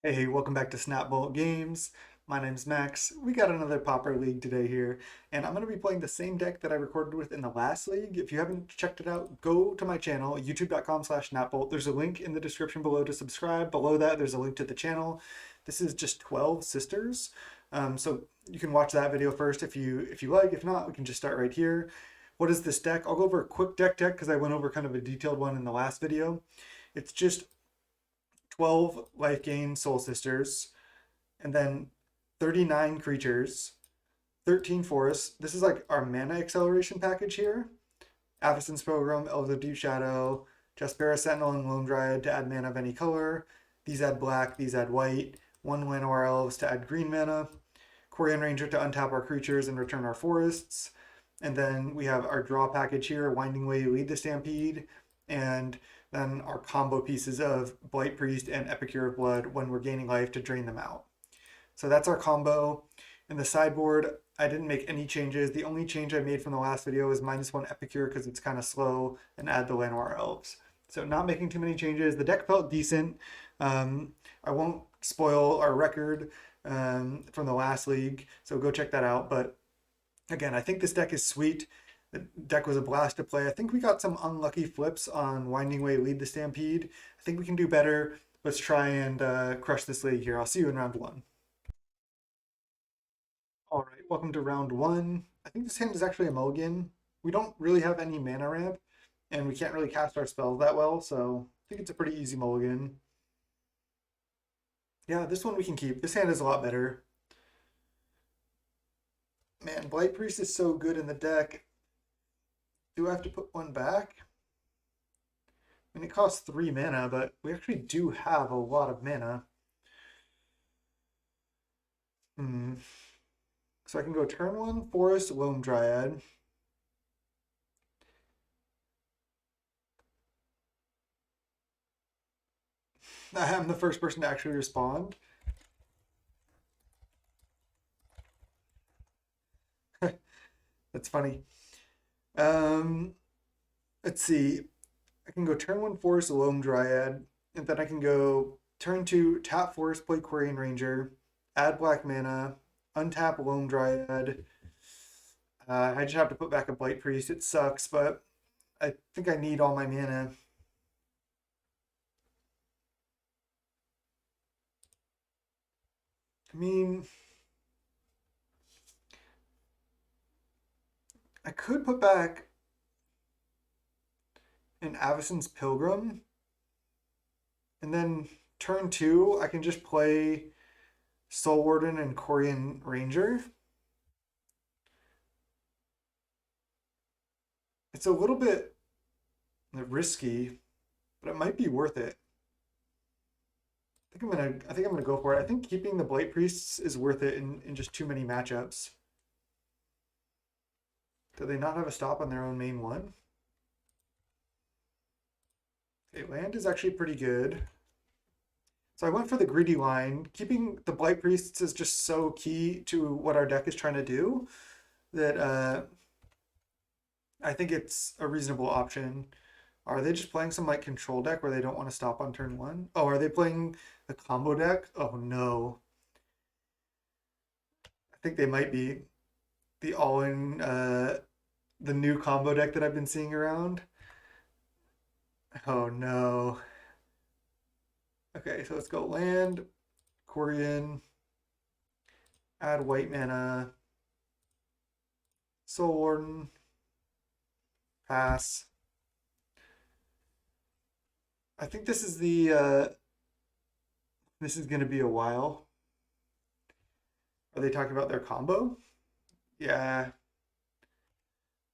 Hey, welcome back to Snapbolt Games. My name's Max. We got another Pauper League today here, and I'm going to be playing the same deck that I recorded with in the last league. If you haven't checked it out, go to my channel, youtube.com/snapbolt. There's a link in the description below to subscribe. Below that, there's a link to the channel. This is just 12 sisters, so you can watch that video first if you like. If not, we can just start right here. What is this deck? I'll go over a quick deck because I went over kind of a detailed one in the last video. It's just 12 life gain soul sisters, and then 39 creatures, 13 forests. This is like our mana acceleration package here. Avacyn's Program, Elves of Deep Shadow, Jaspera Sentinel, and Lone Dryad to add mana of any color. These add black, these add white. One Llanowar Elves to add green mana. Quirion Ranger to untap our creatures and return our forests. And then we have our draw package here, Winding Way, Lead the Stampede, and then our combo pieces of Blight Priest and Epicure of Blood when we're gaining life to drain them out. So that's our combo. In the sideboard, I didn't make any changes. The only change I made from the last video is -1 Epicure because it's kind of slow, and add the Llanowar Elves. So not making too many changes. The deck felt decent. I won't spoil our record from the last league, so go check that out. But again, I think this deck is sweet. The deck was a blast to play. I think we got some unlucky flips on Winding Way, Lead the Stampede. I think we can do better. Let's try and crush this league here. I'll see you in round one. All right, welcome to round one. I think this hand is actually a mulligan. We don't really have any mana ramp, and we can't really cast our spells that well, so I think it's a pretty easy mulligan. Yeah, this one we can keep. This hand is a lot better. Man, Blight Priest is so good in the deck. Do I have to put one back? I mean, it costs 3 mana, but we actually do have a lot of mana. Hmm. So I can go turn one, Forest, Lone Dryad. I am the first person to actually respond. That's funny. Um, let's see. I can go turn one, Forest, Lone Dryad, and then I can go turn two, tap Forest, play Quirion Ranger, add black mana, untap Lone Dryad. I just have to put back a Blight Priest. It sucks, but I think I need all my mana. I mean, I could put back an Avacyn's Pilgrim, and then turn two, I can just play Soul Warden and Quirion Ranger. It's a little bit risky, but it might be worth it. I think I'm gonna go for it. I think keeping the Blight Priests is worth it in just too many matchups. Do they not have a stop on their own main one? Okay, land is actually pretty good. So I went for the greedy line. Keeping the Blight Priests is just so key to what our deck is trying to do that I think it's a reasonable option. Are they just playing some like control deck where they don't want to stop on turn one? Oh, are they playing the combo deck? Oh no. I think they might be the all-in the new combo deck that I've been seeing around. Oh no. Okay, so let's go land, Quirion, add white mana, Soul Warden, pass. I think this is gonna be a while. Are they talking about their combo? Yeah.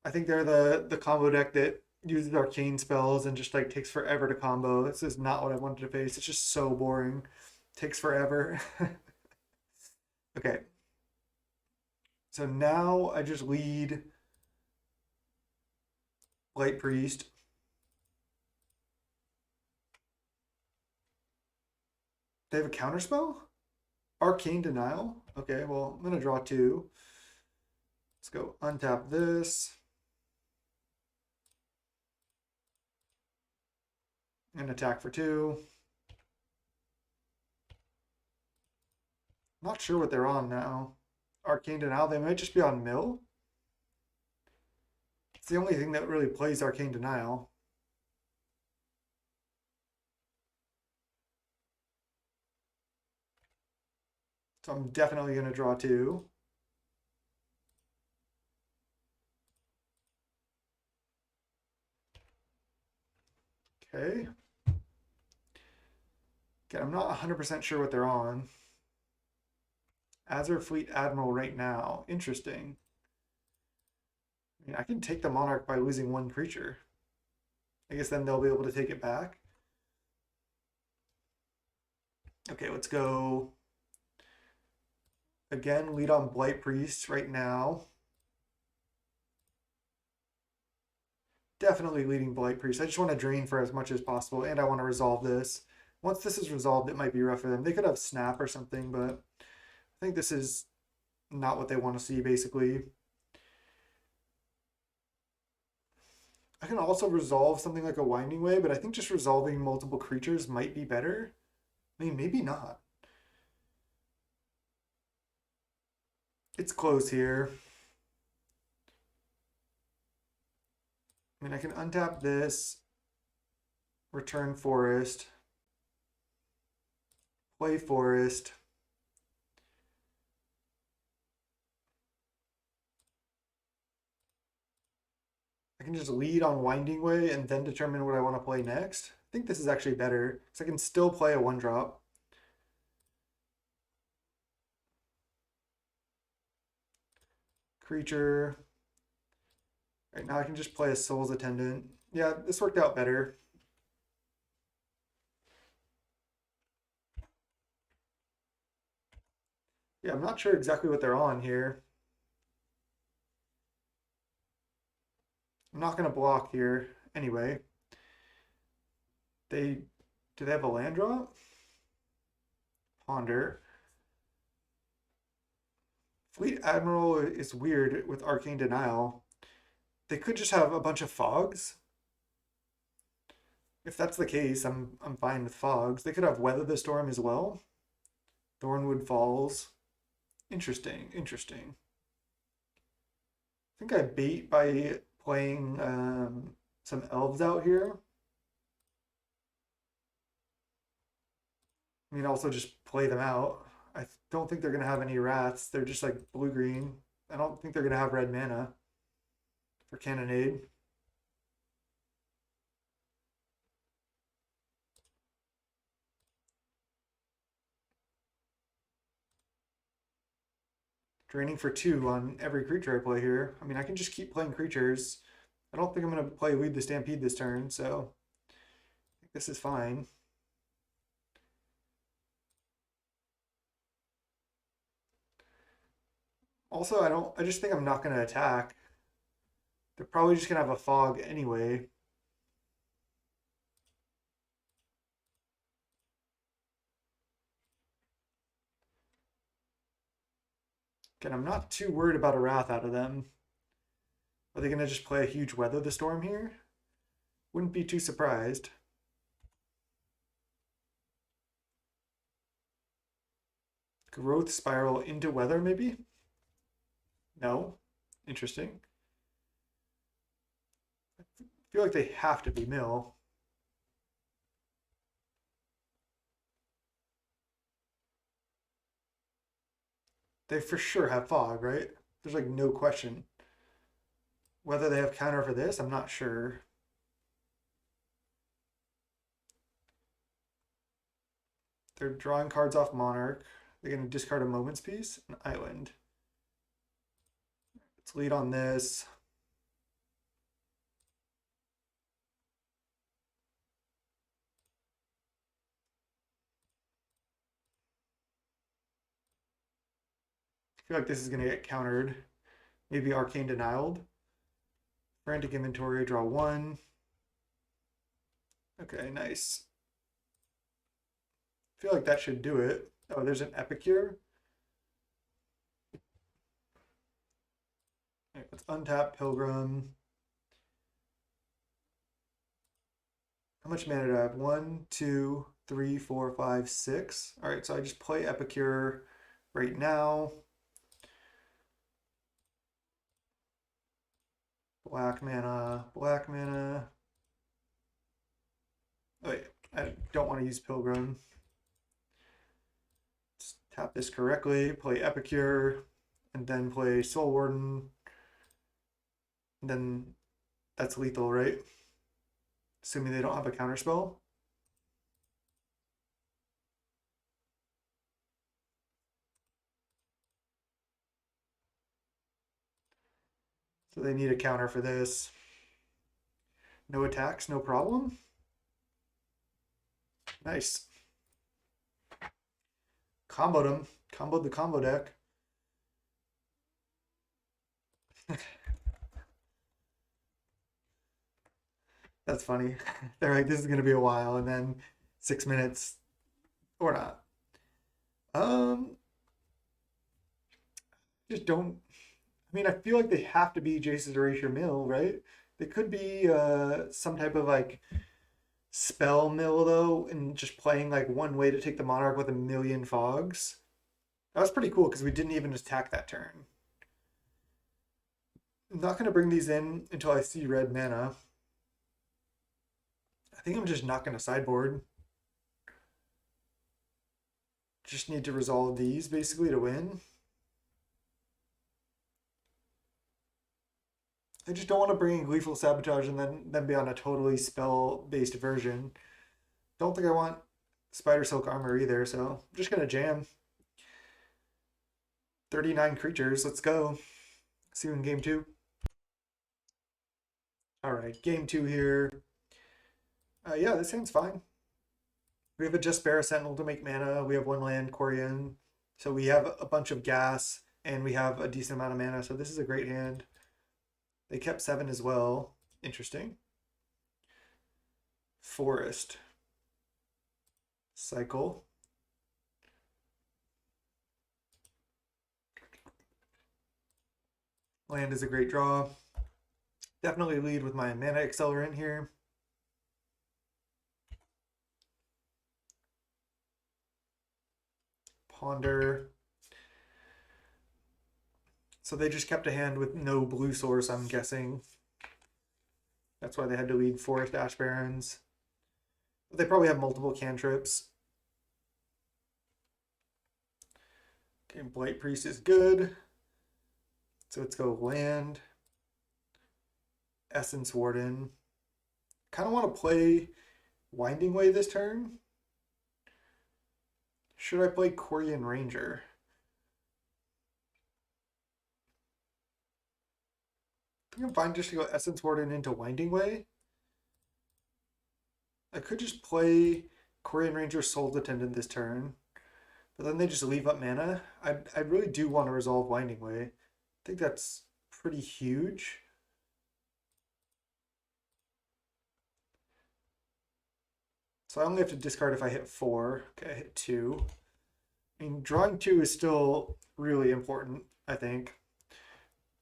I think they're the combo deck that uses arcane spells and just like takes forever to combo. This is not what I wanted to face. It's just so boring. Takes forever. Okay. So now I just lead Light Priest. They have a counterspell? Arcane Denial? Okay, well, I'm gonna draw two. Let's go untap this and attack for two. Not sure what they're on now. Arcane Denial, they might just be on Mill. It's the only thing that really plays Arcane Denial. So I'm definitely going to draw two. Okay. Okay, I'm not 100% sure what they're on. Azure Fleet Admiral right now. Interesting. I mean, I can take the Monarch by losing one creature. I guess then they'll be able to take it back. Okay, let's go. Again, lead on Blight Priest right now. Definitely leading Blight Priest. I just want to drain for as much as possible, and I want to resolve this. Once this is resolved, it might be rough for them. They could have Snap or something, but I think this is not what they want to see, basically. I can also resolve something like a Winding Way, but I think just resolving multiple creatures might be better. I mean, maybe not. It's close here. I mean, I can untap this, return Forest, play Forest. I can just lead on Winding Way and then determine what I want to play next. I think this is actually better because I can still play a 1-drop. Creature. Right now I can just play a Soul's Attendant. Yeah, this worked out better. Yeah, I'm not sure exactly what they're on here. I'm not going to block here anyway. Do they have a land drop? Ponder. Fleet Admiral is weird with Arcane Denial. They could just have a bunch of fogs. If that's the case, I'm fine with fogs. They could have Weather the Storm as well. Thornwood Falls. Interesting, interesting. I think I bait by playing some elves out here. I mean, also just play them out. I don't think they're going to have any rats. They're just like blue-green. I don't think they're going to have red mana for Cannonade. Draining for 2 on every creature I play here. I mean, I can just keep playing creatures. I don't think I'm going to play Lead the Stampede this turn, so I think this is fine. Also, I just think I'm not going to attack. They're probably just going to have a fog anyway. Again, I'm not too worried about a Wrath out of them. Are they going to just play a huge Weather the Storm here? Wouldn't be too surprised. Growth Spiral into Weather, maybe? No. Interesting. I feel like they have to be Mill. They for sure have Fog, right? There's like no question. Whether they have counter for this, I'm not sure. They're drawing cards off Monarch. They're going to discard a Moment's Piece, an Island. Let's lead on this. I feel like this is going to get countered. Maybe Arcane Denialed. Frantic Inventory, draw 1. Okay, nice. I feel like that should do it. Oh, there's an Epicure. Right, let's untap Pilgrim. How much mana do I have? 1, 2, 3, 4, 5, 6. All right, so I just play Epicure, right now. Black mana, black mana. Oh, wait, I don't want to use Pilgrim. Let's tap this correctly, play Epicure, and then play Soul Warden. And then that's lethal, right? Assuming they don't have a counterspell. So they need a counter for this. No attacks, no problem. Nice. Comboed him. Comboed the combo deck. That's funny. They're like, this is going to be a while, and then 6 minutes or not. Just don't. I mean, I feel like they have to be Jace's Erasure Mill, right? They could be some type of like spell mill though, and just playing like one way to take the Monarch with a million fogs. That was pretty cool because we didn't even attack that turn. I'm not going to bring these in until I see red mana. I think I'm just not going to sideboard. Just need to resolve these basically to win. I just don't want to bring in Gleeful Sabotage and then be on a totally spell-based version. Don't think I want Spider Silk Armor either, so I'm just going to jam. 39 creatures, let's go. See you in game 2. Alright, game 2 here. Yeah, this hand's fine. We have a Just Bear Sentinel to make mana. We have 1 land, Corian. So we have a bunch of gas, and we have a decent amount of mana, so this is a great hand. They kept 7 as well. Interesting. Forest. Cycle. Land is a great draw. Definitely lead with my mana accelerant here. Ponder. So they just kept a hand with no blue source, I'm guessing. That's why they had to lead Forest Ash Barrens. But they probably have multiple cantrips. Okay, Blight Priest is good. So let's go land. Essence Warden. Kind of want to play Winding Way this turn. Should I play Corian Ranger? I think I'm fine just to go Essence Warden into Winding Way. I could just play Corian Ranger Soul Attendant this turn, but then they just leave up mana. I really do want to resolve Winding Way. I think that's pretty huge. So I only have to discard if I hit 4. Okay, I hit 2. I mean, drawing 2 is still really important, I think.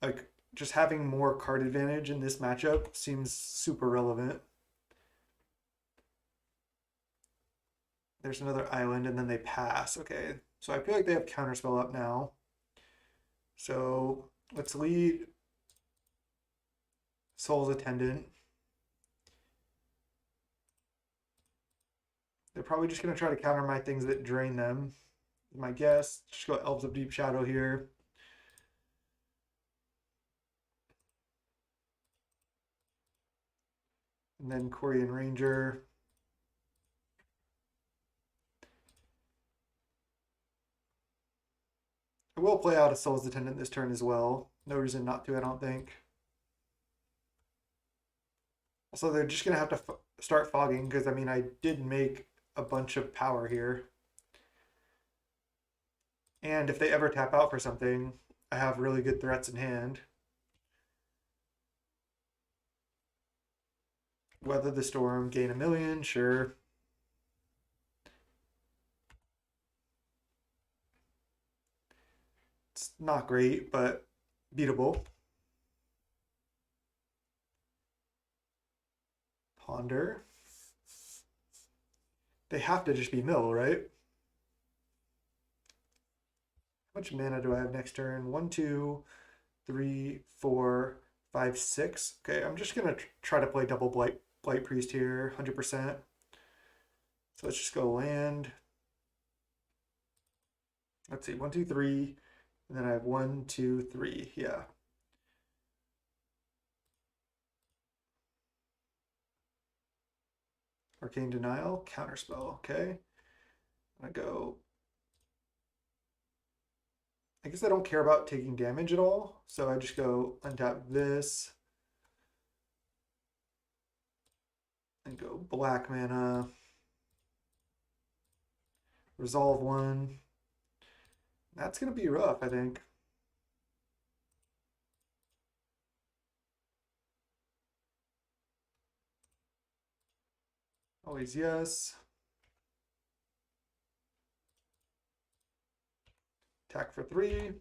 Like, just having more card advantage in this matchup seems super relevant. There's another island, and then they pass. Okay, so I feel like they have Counterspell up now. So let's lead Soul's Attendant. They're probably just going to try to counter my things that drain them. My guess. Just go Elves of Deep Shadow here. And then Corian Ranger. I will play out a Soul's Attendant this turn as well. No reason not to, I don't think. Also, they're just going to have to start fogging because, I mean, I did make a bunch of power here. And if they ever tap out for something, I have really good threats in hand. Weather the storm, gain a million, sure. It's not great, but beatable. Ponder. They have to just be mill, right? How much mana do I have next turn? 1, 2, 3, 4, 5, 6. Okay, I'm just gonna try to play double Blight Priest here, 100%. So let's just go land. Let's see, 1, 2, 3, and then I have 1, 2, 3. Yeah. Arcane Denial, Counterspell. Okay. I go. I guess I don't care about taking damage at all, so I just go untap this and go black mana, resolve 1. That's gonna be rough, I think. Always yes. Attack for 3.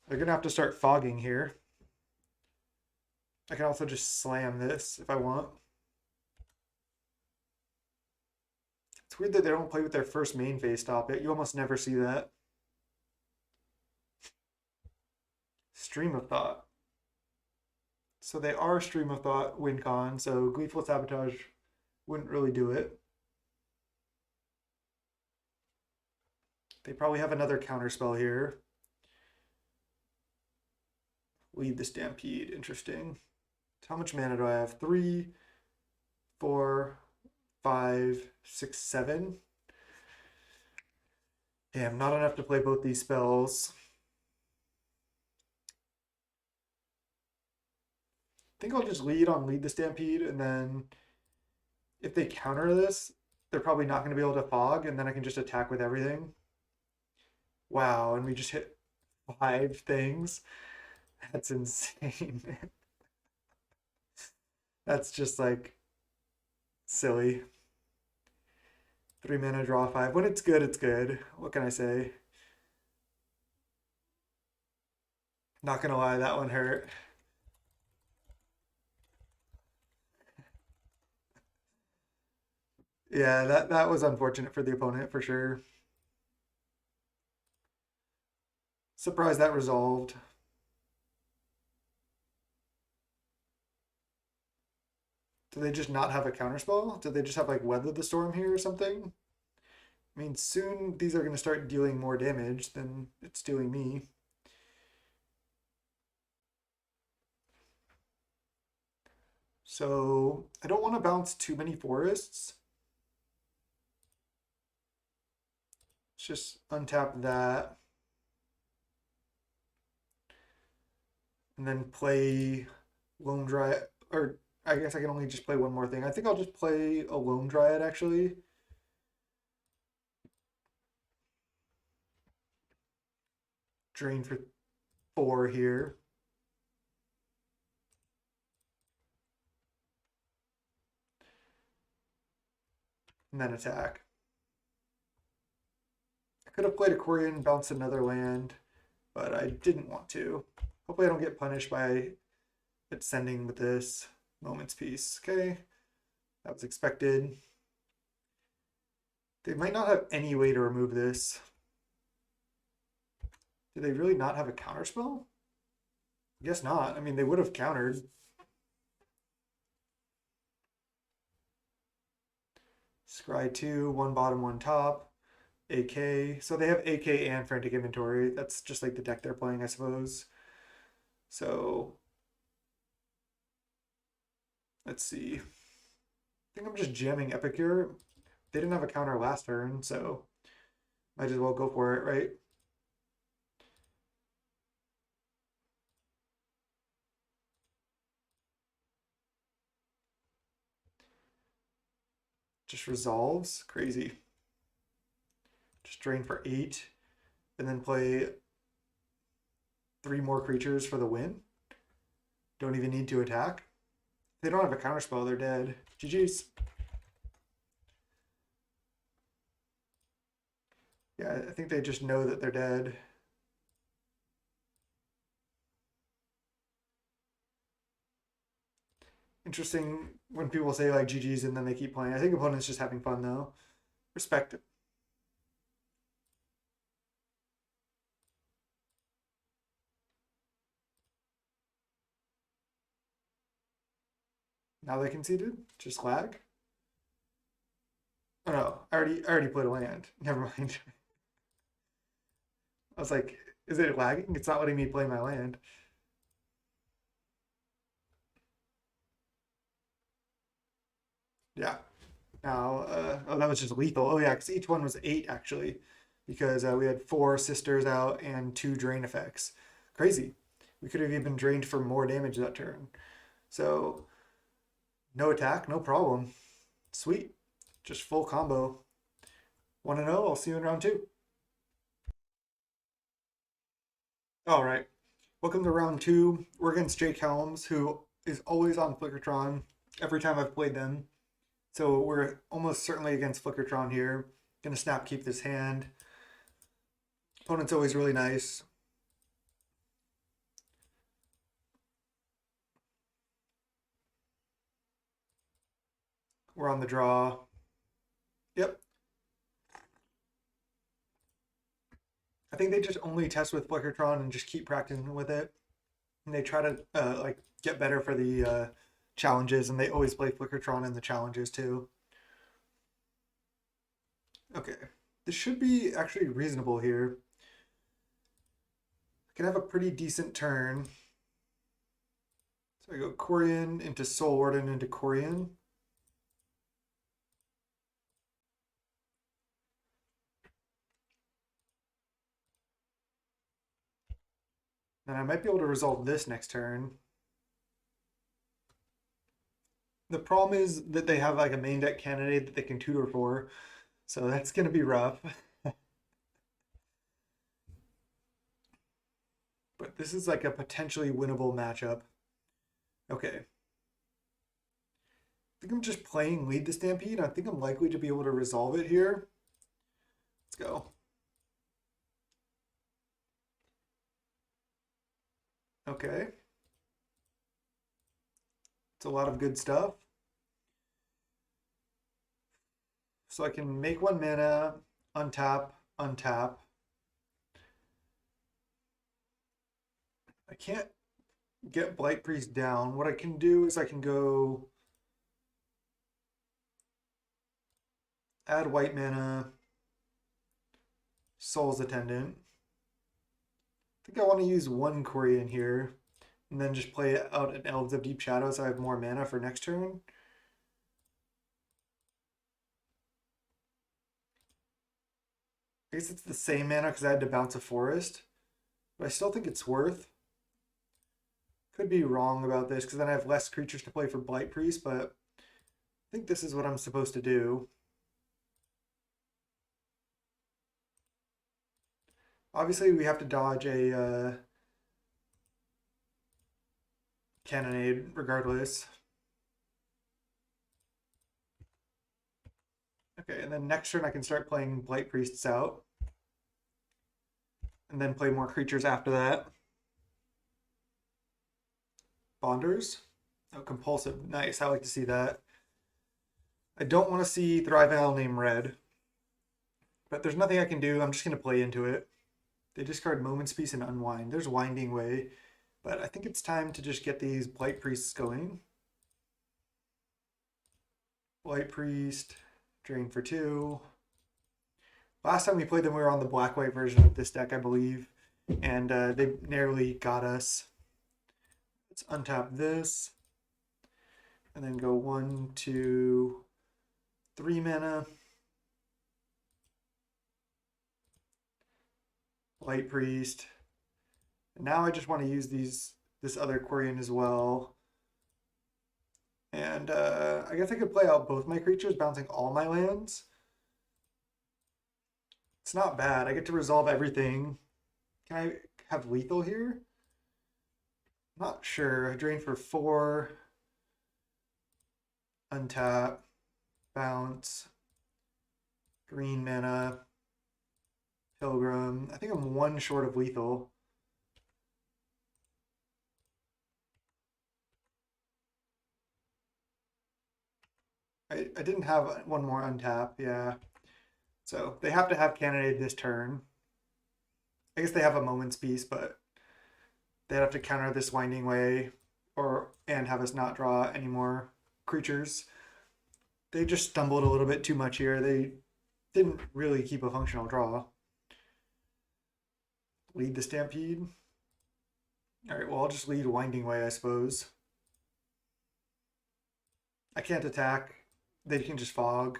They're gonna have to start fogging here. I can also just slam this if I want. It's weird that they don't play with their first main phase stop it. You almost never see that. Stream of Thought. So they are Stream of Thought win con, so Gleeful Sabotage wouldn't really do it. They probably have another counterspell here. Lead the Stampede. Interesting. How much mana do I have? 3, 4, 5, 6, 7. Damn, not enough to play both these spells. I think I'll just lead the Stampede, and then if they counter this, they're probably not going to be able to fog, and then I can just attack with everything. Wow, and we just hit 5 things. That's insane. That's just like silly. 3 mana, draw 5. When it's good, it's good. What can I say? Not gonna lie, that one hurt. Yeah, that was unfortunate for the opponent for sure. Surprised that resolved. Do they just not have a counterspell? Do they just have like Weather the Storm here or something? I mean, soon these are going to start dealing more damage than it's doing me. So I don't want to bounce too many forests. Let's just untap that. And then play Lone Dryad, or I guess I can only just play one more thing. I think I'll just play a Lone Dryad actually. Drain for 4 here. And then attack. I could have played a Quirion, bounced another land, but I didn't want to. Hopefully I don't get punished by it sending with this Moment's Peace. Okay, that was expected. They might not have any way to remove this. Do they really not have a counterspell? I guess not. I mean, they would have countered. Scry 2, 1 bottom, 1 top. AK. So they have AK and Frantic Inventory. That's just like the deck they're playing, I suppose. So let's see. I think I'm just jamming Epicure. They didn't have a counter last turn, so might as well go for it, right? Just resolves. Crazy. Just drain for 8 and then play 3 more creatures for the win. Don't even need to attack. If they don't have a counterspell, they're dead. GG's. Yeah, I think they just know that they're dead. Interesting when people say like GG's and then they keep playing. I think opponents just having fun though. Respect it. Now they conceded? Just lag? Oh no, I already played a land. Never mind. I was like, is it lagging? It's not letting me play my land. Yeah. Now, oh, that was just lethal. Oh yeah, because each one was 8 actually, because we had 4 sisters out and 2 drain effects. Crazy. We could have even drained for more damage that turn. So no attack, no problem. Sweet. Just full combo. 1-0. I'll see you in round 2. All right. Welcome to round 2. We're against Jake Helms, who is always on Flickertron every time I've played them. So we're almost certainly against Flickertron here. Gonna snap keep this hand. Opponent's always really nice. We're on the draw. Yep. I think they just only test with Flickertron and just keep practicing with it. And they try to like get better for the challenges, and they always play Flickertron in the challenges too. Okay, this should be actually reasonable here. I can have a pretty decent turn. So I go Corian into Soul Warden into Corian. Then I might be able to resolve this next turn. The problem is that they have like a main deck candidate that they can tutor for, so that's gonna be rough. But this is like a potentially winnable matchup. Okay. I think I'm just playing Lead the Stampede. I think I'm likely to be able to resolve it here. Let's go. Okay. It's a lot of good stuff. So I can make 1 mana, untap, untap. I can't get Blight Priest down. What I can do is I can go add white mana, Soul's Attendant. I think I want to use 1 Corian here and then just play out an Elves of Deep Shadows so I have more mana for next turn. I guess it's the same mana because I had to bounce a forest, but I still think it's worth. Could be wrong about this because then I have less creatures to play for Blight Priest, but I think this is what I'm supposed to do. Obviously, we have to dodge a Cannonade regardless. Okay, and then next turn I can start playing Blight Priests out. And then play more creatures after that. Bonders. Oh, compulsive. Nice. I like to see that. I don't want to see Thrive Owl name red. But there's nothing I can do. I'm just going to play into it. They discard Moment's Peace and Unwind. There's Winding Way. But I think it's time to just get these Blight Priests going. Blight Priest. Drain for 2. Last time we played them, we were on the black-white version of this deck, I believe. And they narrowly got us. Let's untap this. And then go 1, 2, 3 mana. Light Priest. And now I just want to use this other Quarian as well. And I guess I could play out both my creatures, bouncing all my lands. It's not bad. I get to resolve everything. Can I have lethal here? Not sure. I drain for 4. Untap. Bounce. Green mana. Pilgrim. I think I'm 1 short of lethal. I didn't have 1 more untap, yeah. So they have to have Cannonade this turn. I guess they have a Moment's Peace, but they'd have to counter this Winding Way and have us not draw anymore. creatures. They just stumbled a little bit too much here. They didn't really keep a functional draw. Lead the Stampede. All right, well, I'll just lead Winding Way, I suppose. I can't attack. They can just fog.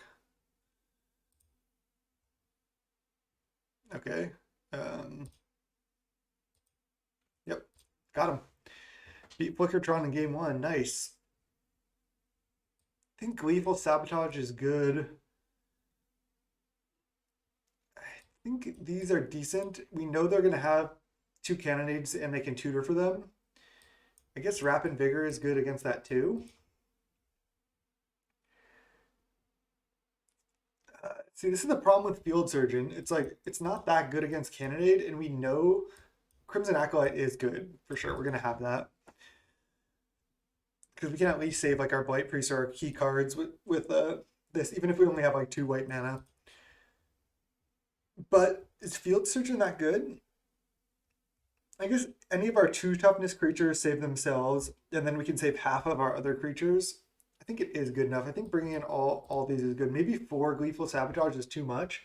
Okay. Um, yep, got him. Beat Flickertron in game one. Nice. I think Gleeful Sabotage is good. I think these are decent. We know they're going to have two cannonades and they can tutor for them. I guess Rapid Vigor is good against that too. See, this is the problem with Field Surgeon. It's like, it's not that good against Cannonade, and we know Crimson Acolyte is good, for sure. We're going to have that. Because we can at least save like our Blight Priest or our key cards with this, even if we only have like 2 white mana. But is Field Surgeon that good? I guess any of our 2 toughness creatures save themselves, and then we can save half of our other creatures. I think it is good enough. I think bringing in all these is good. Maybe 4 Gleeful Sabotage is too much.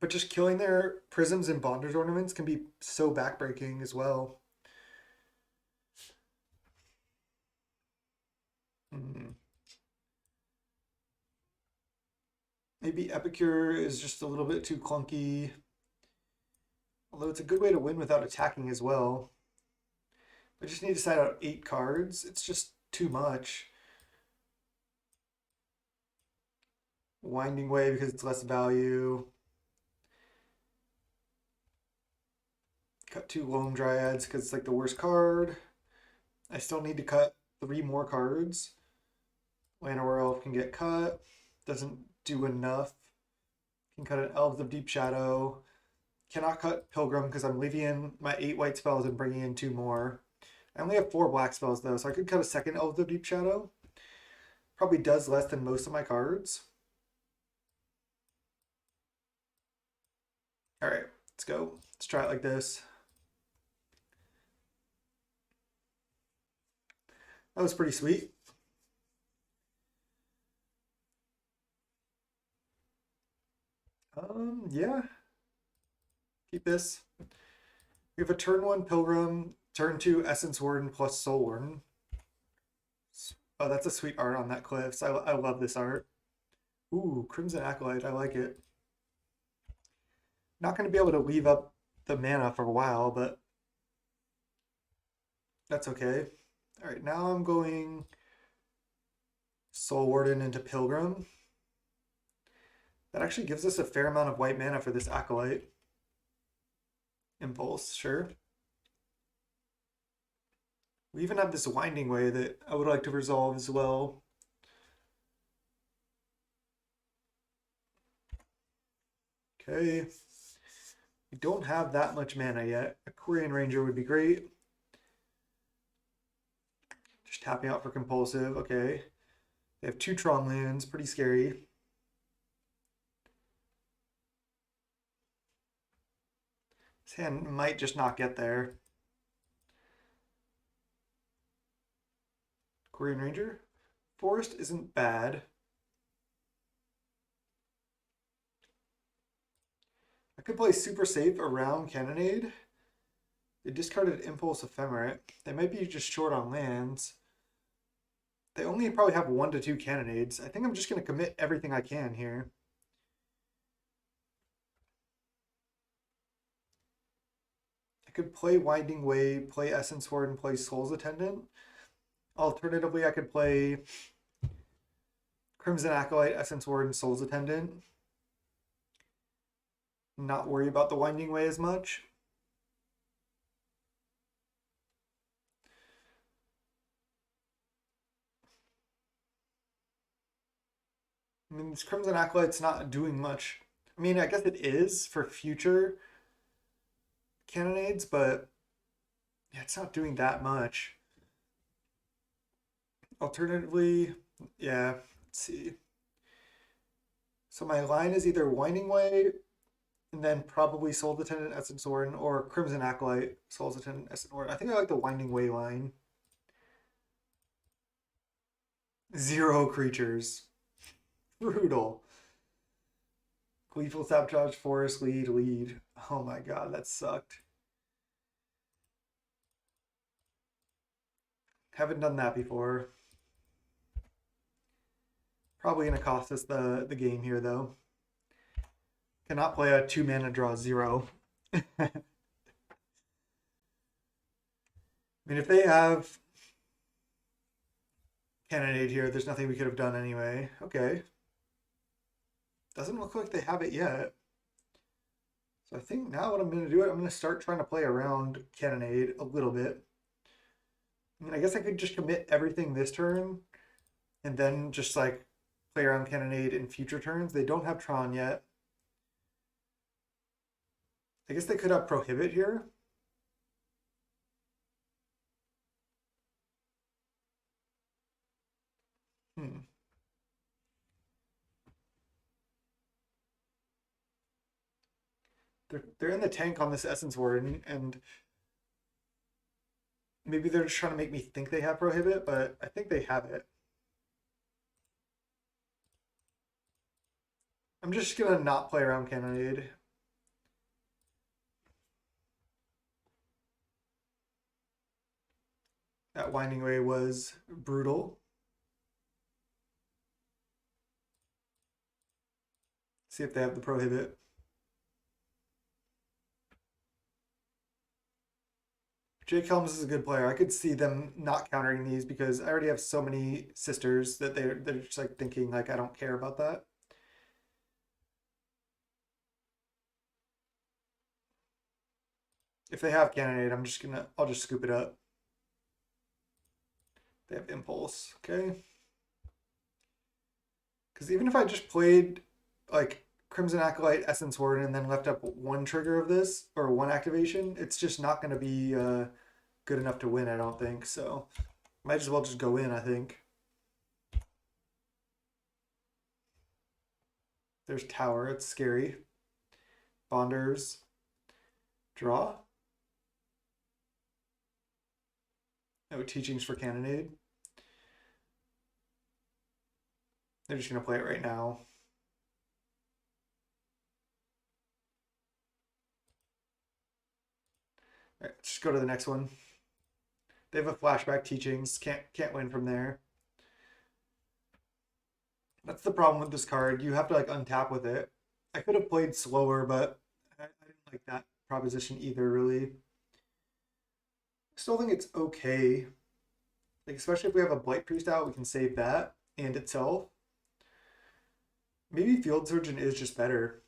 But just killing their prisms and bondage ornaments can be so backbreaking as well. Maybe Epicure is just a little bit too clunky. Although it's a good way to win without attacking as well. I just need to side out 8 cards. It's just too much. Winding Way because it's less value. Cut 2 Loam Dryads because it's like the worst card. I still need to cut 3 more cards. Llanowar Elf can get cut. Doesn't do enough. Can cut an Elves of Deep Shadow. Cannot cut Pilgrim because I'm leaving in my 8 white spells and bringing in 2 more. I only have 4 black spells though, so I could cut a second Elves of Deep Shadow. Probably does less than most of my cards. All right, let's go. Let's try it like this. That was pretty sweet. Yeah. Keep this. We have a turn 1 Pilgrim, turn 2 Essence Warden plus Soul Warden. Oh, that's a sweet art on that Cliffs. I love this art. Ooh, Crimson Acolyte. I like it. Not going to be able to leave up the mana for a while, but that's okay. All right, now I'm going Soul Warden into Pilgrim. That actually gives us a fair amount of white mana for this Acolyte. Impulse, sure. We even have this Winding Way that I would like to resolve as well. Okay. We don't have that much mana yet. A Quirion Ranger would be great. Just tapping out for Compulsive. Okay. They have 2 Tron lands. Pretty scary. This hand might just not get there. Quirion Ranger. Forest isn't bad. I could play super safe around Cannonade. They discarded Impulse Ephemerate. They might be just short on lands. They only probably have 1 to 2 Cannonades. I think I'm just going to commit everything I can here. I could play Winding Way, play Essence Ward, and play Soul's Attendant. Alternatively, I could play Crimson Acolyte, Essence Ward, and Soul's Attendant. Not worry about the Winding Way as much. I mean, this Crimson Acolyte's not doing much. I mean, I guess it is for future Cannonades, but yeah, it's not doing that much. Alternatively, yeah, let's see. So my line is either Winding Way and then probably Soul's Attendant, Essence Warden, or Crimson Acolyte, Soul's Attendant, Essence Warden. I think I like the Winding Way line. Zero creatures. Brutal. Gleeful Sabotage, Forest, lead, lead. Oh my god, that sucked. Haven't done that before. Probably gonna cost us the game here though. Cannot play a 2 mana draw 0. I mean, if they have Cannonade here, there's nothing we could have done anyway. Okay. Doesn't look like they have it yet. So I think now what I'm going to do, I'm going to start trying to play around Cannonade a little bit. I mean, I guess I could just commit everything this turn and then just like play around Cannonade in future turns. They don't have Tron yet. I guess they could have Prohibit here. Hmm. They're in the tank on this Essence Warden, and maybe they're just trying to make me think they have Prohibit, but I think they have it. I'm just gonna not play around Cannonade. That Winding Way was brutal. See if they have the Prohibit. Jake Helms is a good player. I could see them not countering these because I already have so many sisters that they're just like thinking like I don't care about that. If they have Cannonade, I'll just scoop it up. They have Impulse, okay? Because even if I just played like Crimson Acolyte, Essence Warden, and then left up one trigger of this or one activation, it's just not going to be good enough to win. I don't think so. Might as well just go in. I think there's Tower. It's scary. Bonders. Draw. No teachings for Cannonade. They're just going to play it right now. All right, let's just go to the next one. They have a flashback teachings. Can't win from there. That's the problem with this card. You have to like untap with it. I could have played slower, but I didn't like that proposition either, really. Still think it's okay. Like especially if we have a Blight Priest out, we can save that and itself. Maybe Field Surgeon is just better.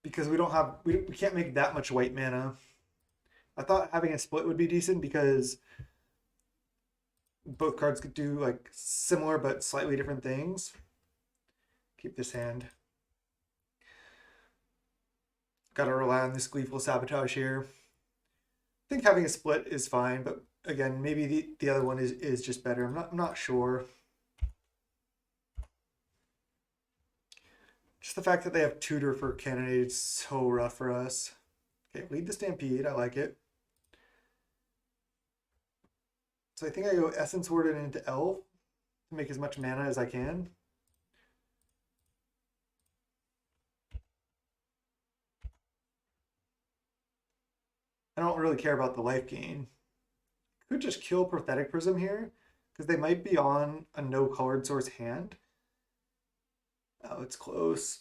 Because we can't make that much white mana. I thought having a split would be decent because both cards could do like similar but slightly different things. Keep this hand. Gotta rely on this Gleeful Sabotage here. I think having a split is fine, but again, maybe the other one is just better. I'm not sure. Just the fact that they have Tutor for Cannonade is so rough for us. Okay, lead the Stampede. I like it. So I think I go Essence Warden into Elf to make as much mana as I can. I don't really care about the life gain. Could just kill Pathetic Prism here because they might be on a no colored source hand. Oh, it's close.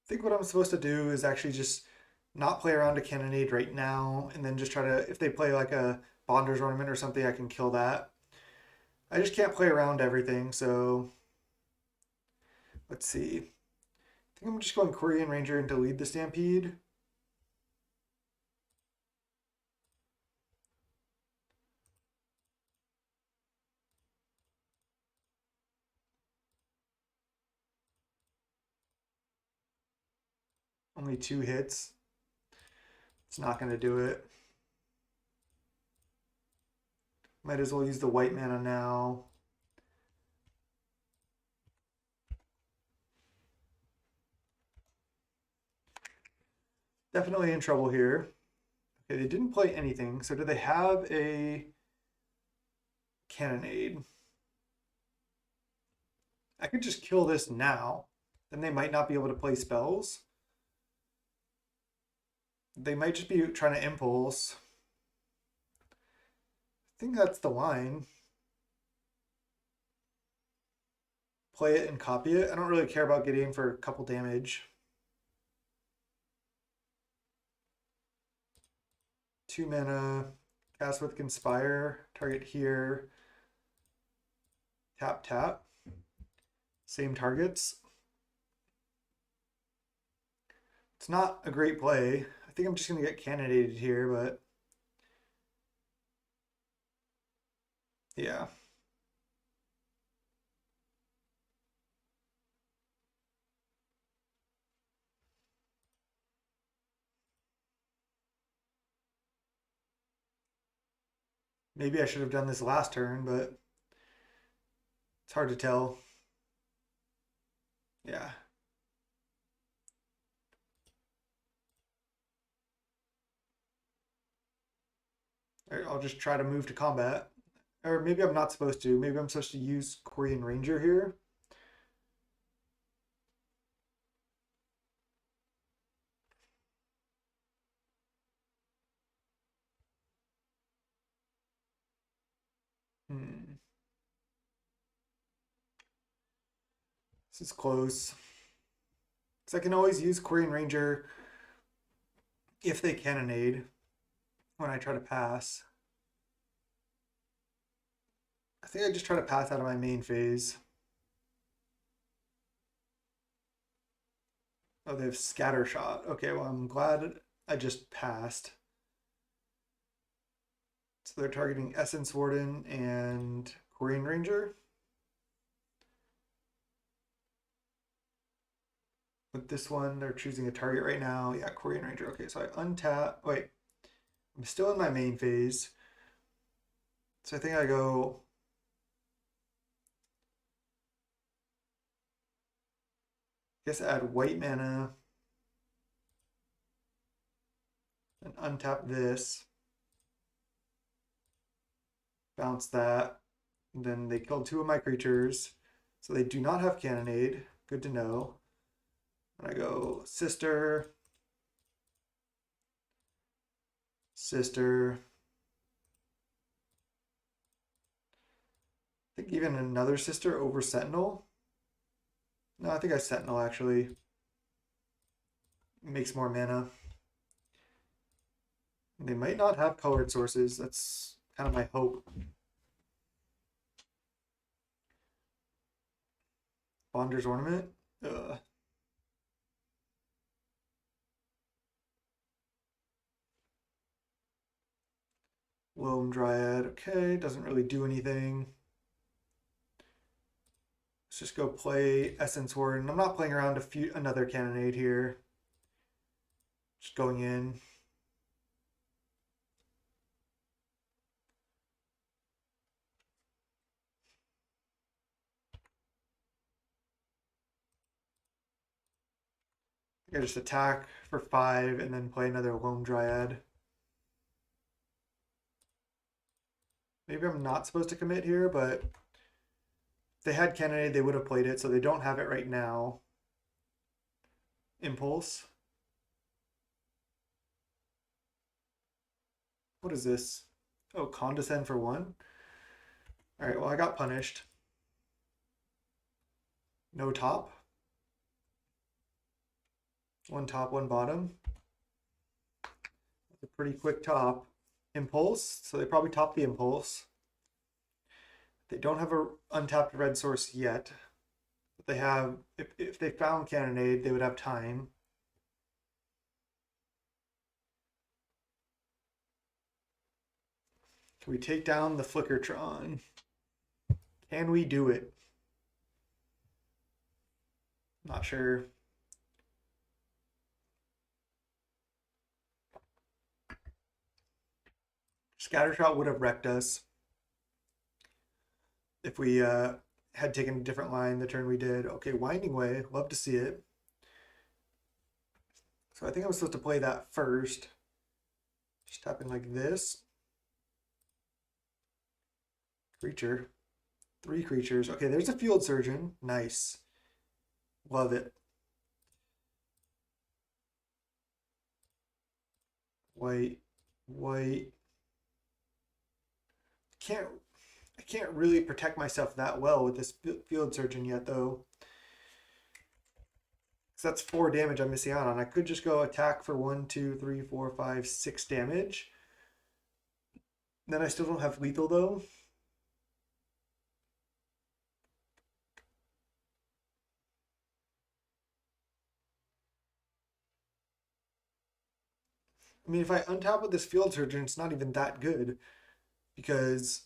I think what I'm supposed to do is actually just not play around a Cannonade right now and then just try to, if they play like a Bonder's Ornament or something, I can kill that. I just can't play around everything, so let's see. I think I'm just going Korean Ranger into lead the Stampede. Only 2 hits. It's not going to do it. Might as well use the white mana now. Definitely in trouble here. Okay, they didn't play anything. So do they have a cannonade? I could just kill this now. Then they might not be able to play spells. They might just be trying to impulse. I think that's the line. Play it and copy it. I don't really care about getting for a couple damage. 2 mana. Cast with Conspire. Target here. Tap, tap. Same targets. It's not a great play. I think I'm just going to get candidated here, but yeah. Maybe I should have done this last turn, but it's hard to tell. Yeah. All right, I'll just try to move to combat. Or maybe I'm not supposed to. Maybe I'm supposed to use Korean Ranger here. Hmm. This is close. Because I can always use Korean Ranger if they cannonade when I try to pass. I think I just try to pass out of my main phase. Oh, they have Scatter Shot. Okay, well, I'm glad I just passed. So they're targeting Essence Warden and Korean Ranger. With this one, they're choosing a target right now. Yeah, Korean Ranger. Okay, so I untap. Wait, I'm still in my main phase. So I think I go. I guess add white mana and untap this. Bounce that. And then they killed 2 of my creatures. So they do not have Cannonade. Good to know. And I go Sister. Sister. I think even another Sister over Sentinel. No, I think I Sentinel actually. Makes more mana. They might not have colored sources. That's kind of my hope. Bonder's Ornament. Ugh. Loam Dryad. Okay, doesn't really do anything. Let's just go play Essence Warden. I'm not playing around another Cannonade here. Just going in. I just attack for 5 and then play another Loam Dryad. Maybe I'm not supposed to commit here, but if they had Cannonade, they would have played it, so they don't have it right now. Impulse. What is this? Oh, Condescend for 1? Alright, well, I got punished. No top. 1 top, 1 bottom. That's a pretty quick top. Impulse, so they probably top the Impulse. They don't have a untapped red source yet. But they have, if they found Cannonade, they would have time. Can we take down the Flickertron? Can we do it? Not sure. Scattershot would have wrecked us if we had taken a different line the turn we did. Okay, Winding Way, love to see it. So I think I was supposed to play that first. Just tapping like this. Creature. 3 creatures. Okay, there's a field surgeon. Nice. Love it. White. White. Can't I can't really protect myself that well with this field surgeon yet though. So that's 4 damage I'm missing out on. I could just go attack for 1, 2, 3, 4, 5, 6 damage. Then I still don't have lethal though. I mean, if I untap with this field surgeon, it's not even that good because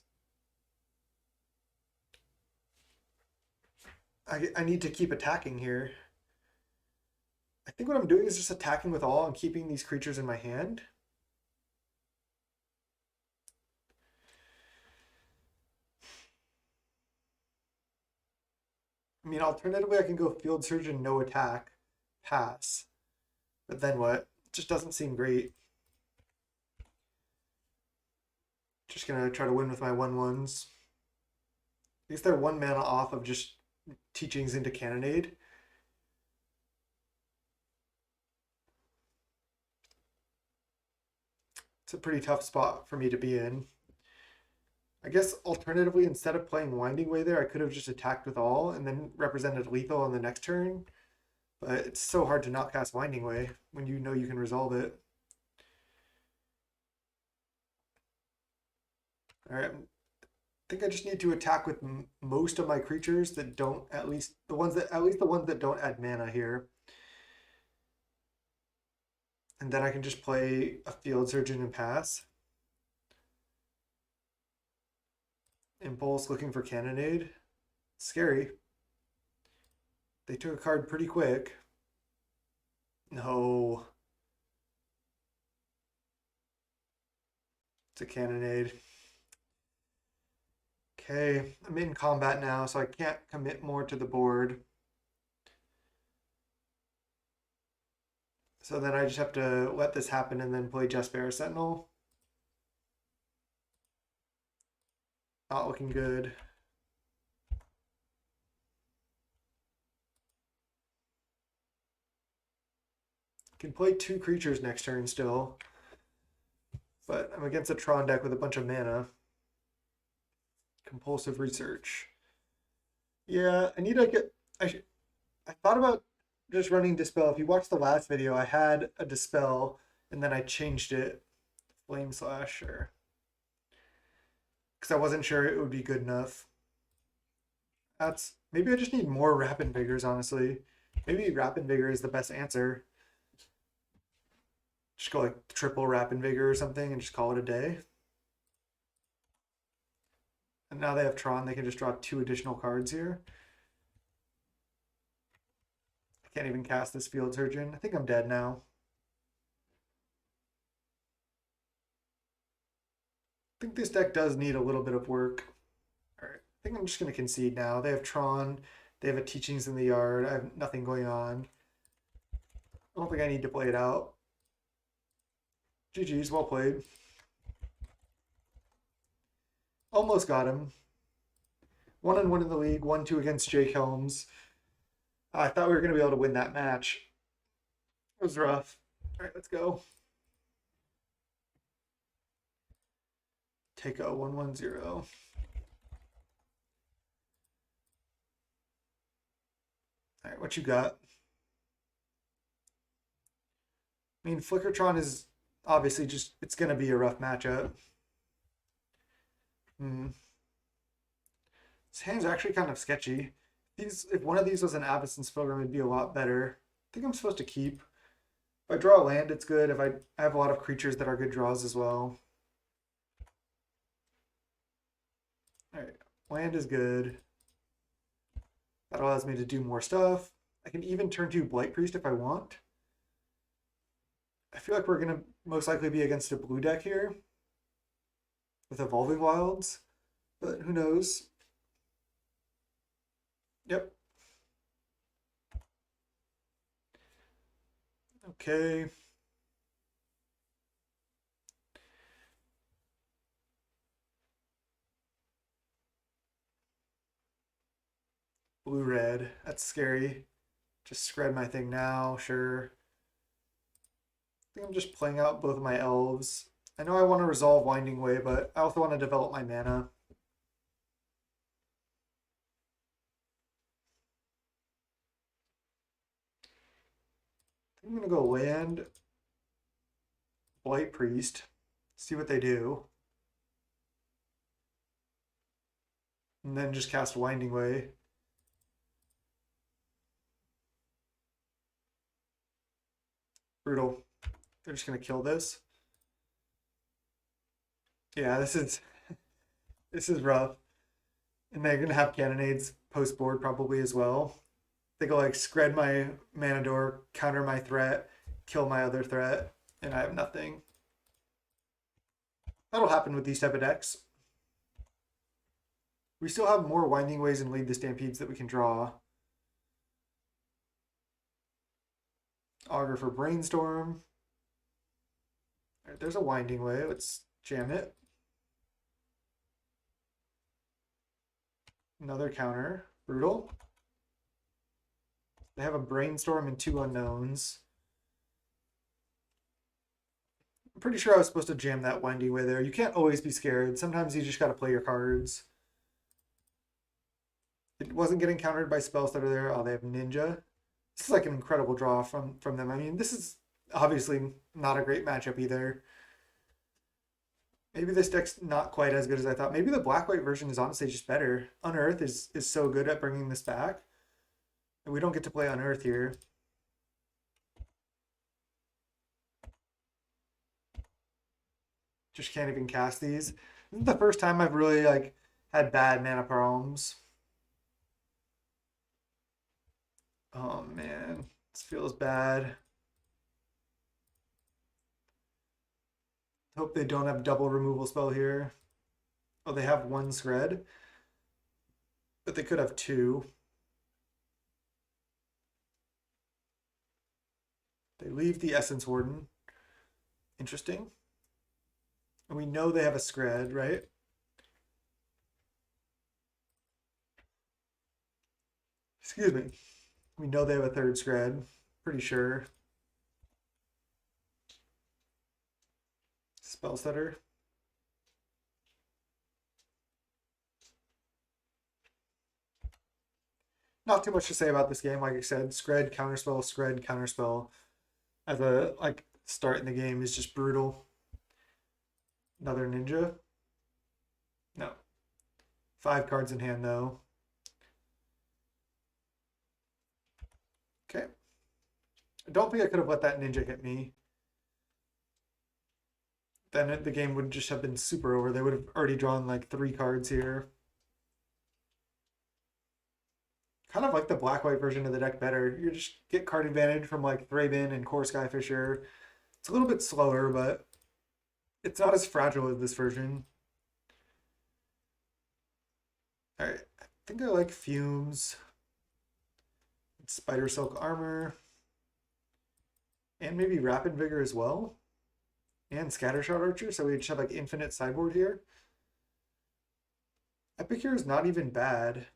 I need to keep attacking here. I think what I'm doing is just attacking with all and keeping these creatures in my hand. I mean, alternatively, I can go field surgeon, no attack, pass. But then what? It just doesn't seem great. Just gonna try to win with my 1/1s. At least they're 1 mana off of just teachings into Cannonade. It's a pretty tough spot for me to be in. I guess alternatively, instead of playing Winding Way there, I could have just attacked with all and then represented lethal on the next turn. But it's so hard to not cast Winding Way when you know you can resolve it. Alright, I think I just need to attack with most of my creatures that don't, at least the ones that don't add mana here. And then I can just play a field surgeon and pass. Impulse looking for Cannonade. Scary. They took a card pretty quick. No. It's a Cannonade. Okay, I'm in combat now, so I can't commit more to the board. So then I just have to let this happen and then play Just Bear Sentinel. Not looking good. Can play 2 creatures next turn still. But I'm against a Tron deck with a bunch of mana. Compulsive Research. Yeah, I need to get... I thought about just running Dispel. If you watched the last video, I had a Dispel, and then I changed it. Flame Slasher. Because I wasn't sure it would be good enough. That's... Maybe I just need more Rapid Vigors, honestly. Maybe Rapid Vigor is the best answer. Just go like triple Rapid Vigor or something and just call it a day. And now they have Tron, they can just draw 2 additional cards here. I can't even cast this Field Surgeon. I think I'm dead now. I think this deck does need a little bit of work. All right, I think I'm just going to concede now. They have Tron, they have a Teachings in the Yard. I have nothing going on. I don't think I need to play it out. GG's, well played. Almost got him. 1-1 in the league, 1-2 against Jake Helms. I thought we were going to be able to win that match. It was rough. All right, let's go. Take a 1-1-0. All right, what you got? I mean, Flickertron is obviously just, it's going to be a rough matchup. This hand's actually kind of sketchy. If one of these was an Abyssin's Pilgrim, it'd be a lot better. I think I'm supposed to keep. If I draw a land, it's good. If I have a lot of creatures that are good draws as well. Alright, land is good. That allows me to do more stuff. I can even turn to Blight Priest if I want. I feel like we're going to most likely be against a blue deck here with Evolving Wilds, but who knows? Yep. Okay. blue-red. That's scary. Just spread my thing now, sure. I think I'm just playing out both of my elves. I know I want to resolve Winding Way, but I also want to develop my mana. I'm going to go land Blight Priest, see what they do, and then just cast Winding Way. Brutal. They're just going to kill this. Yeah, this is rough. And they're going to have cannonades post board probably as well. They go like scred my mana door, counter my threat, kill my other threat, and I have nothing. That'll happen with these type of decks. We still have more Winding Ways and Lead the Stampedes that we can draw. Augur for Brainstorm. All right, there's a Winding Way. Let's jam it. Another counter. Brutal. They have a Brainstorm and 2 unknowns. I'm pretty sure I was supposed to jam that Winding Way there. You can't always be scared. Sometimes you just got to play your cards. It wasn't getting countered by spells that are there. Oh, they have Ninja. This is like an incredible draw from them. I mean, this is obviously not a great matchup either. Maybe this deck's not quite as good as I thought. Maybe the black-white version is honestly just better. Unearth is so good at bringing this back. And we don't get to play Unearth here. Just can't even cast these. This is the first time I've really like had bad mana problems. Oh man, this feels bad. Hope they don't have double removal spell here. Oh, they have 1 scred, but they could have 2. They leave the Essence Warden. Interesting. And we know they have a scred, right? Excuse me. We know they have a 3rd scred. Pretty sure. Spell setter. Not too much to say about this game. Like I said, scred, counterspell as a like start in the game is just brutal. Another ninja. No. 5 cards in hand though. Okay. I don't think I could have let that ninja hit me. Then the game would just have been super over. They would have already drawn like 3 cards here. Kind of like the black-white version of the deck better. You just get card advantage from like Thraben and Core Skyfisher. It's a little bit slower, but it's not as fragile as this version. All right, I think I like Fumes, Spider Silk Armor, and maybe Rapid Vigor as well, and Scattershot Archer. So we just have like infinite sideboard here. Epic here is not even bad.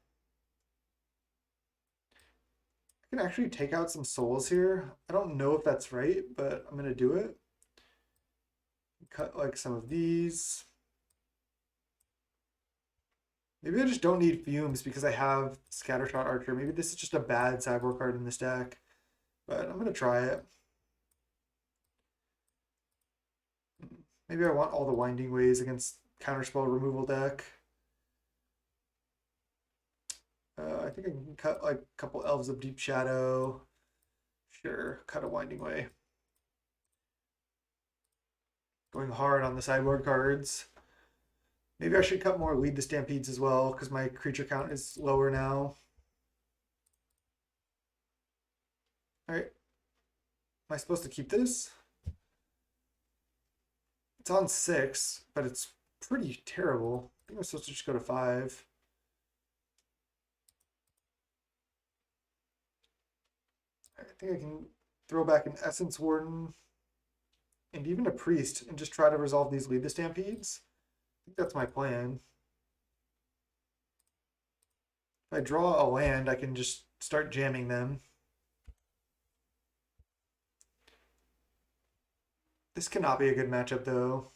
I can actually take out some souls here. I don't know if that's right, but I'm gonna do it. Cut like some of these. Maybe I just don't need Fumes because I have Scattershot Archer. Maybe this is just a bad sideboard card in this deck, but I'm gonna try it. Maybe I want all the Winding Ways against Counterspell removal deck. I think I can cut like a couple Elves of Deep Shadow. Sure, cut a Winding Way. Going hard on the sideboard cards. Maybe I should cut more Lead the Stampedes as well because my creature count is lower now. All right. Am I supposed to keep this? It's on 6, but it's pretty terrible. I think I'm supposed to just go to 5. I think I can throw back an Essence Warden and even a Priest and just try to resolve these Lead the Stampedes. I think that's my plan. If I draw a land, I can just start jamming them. This cannot be a good matchup, though.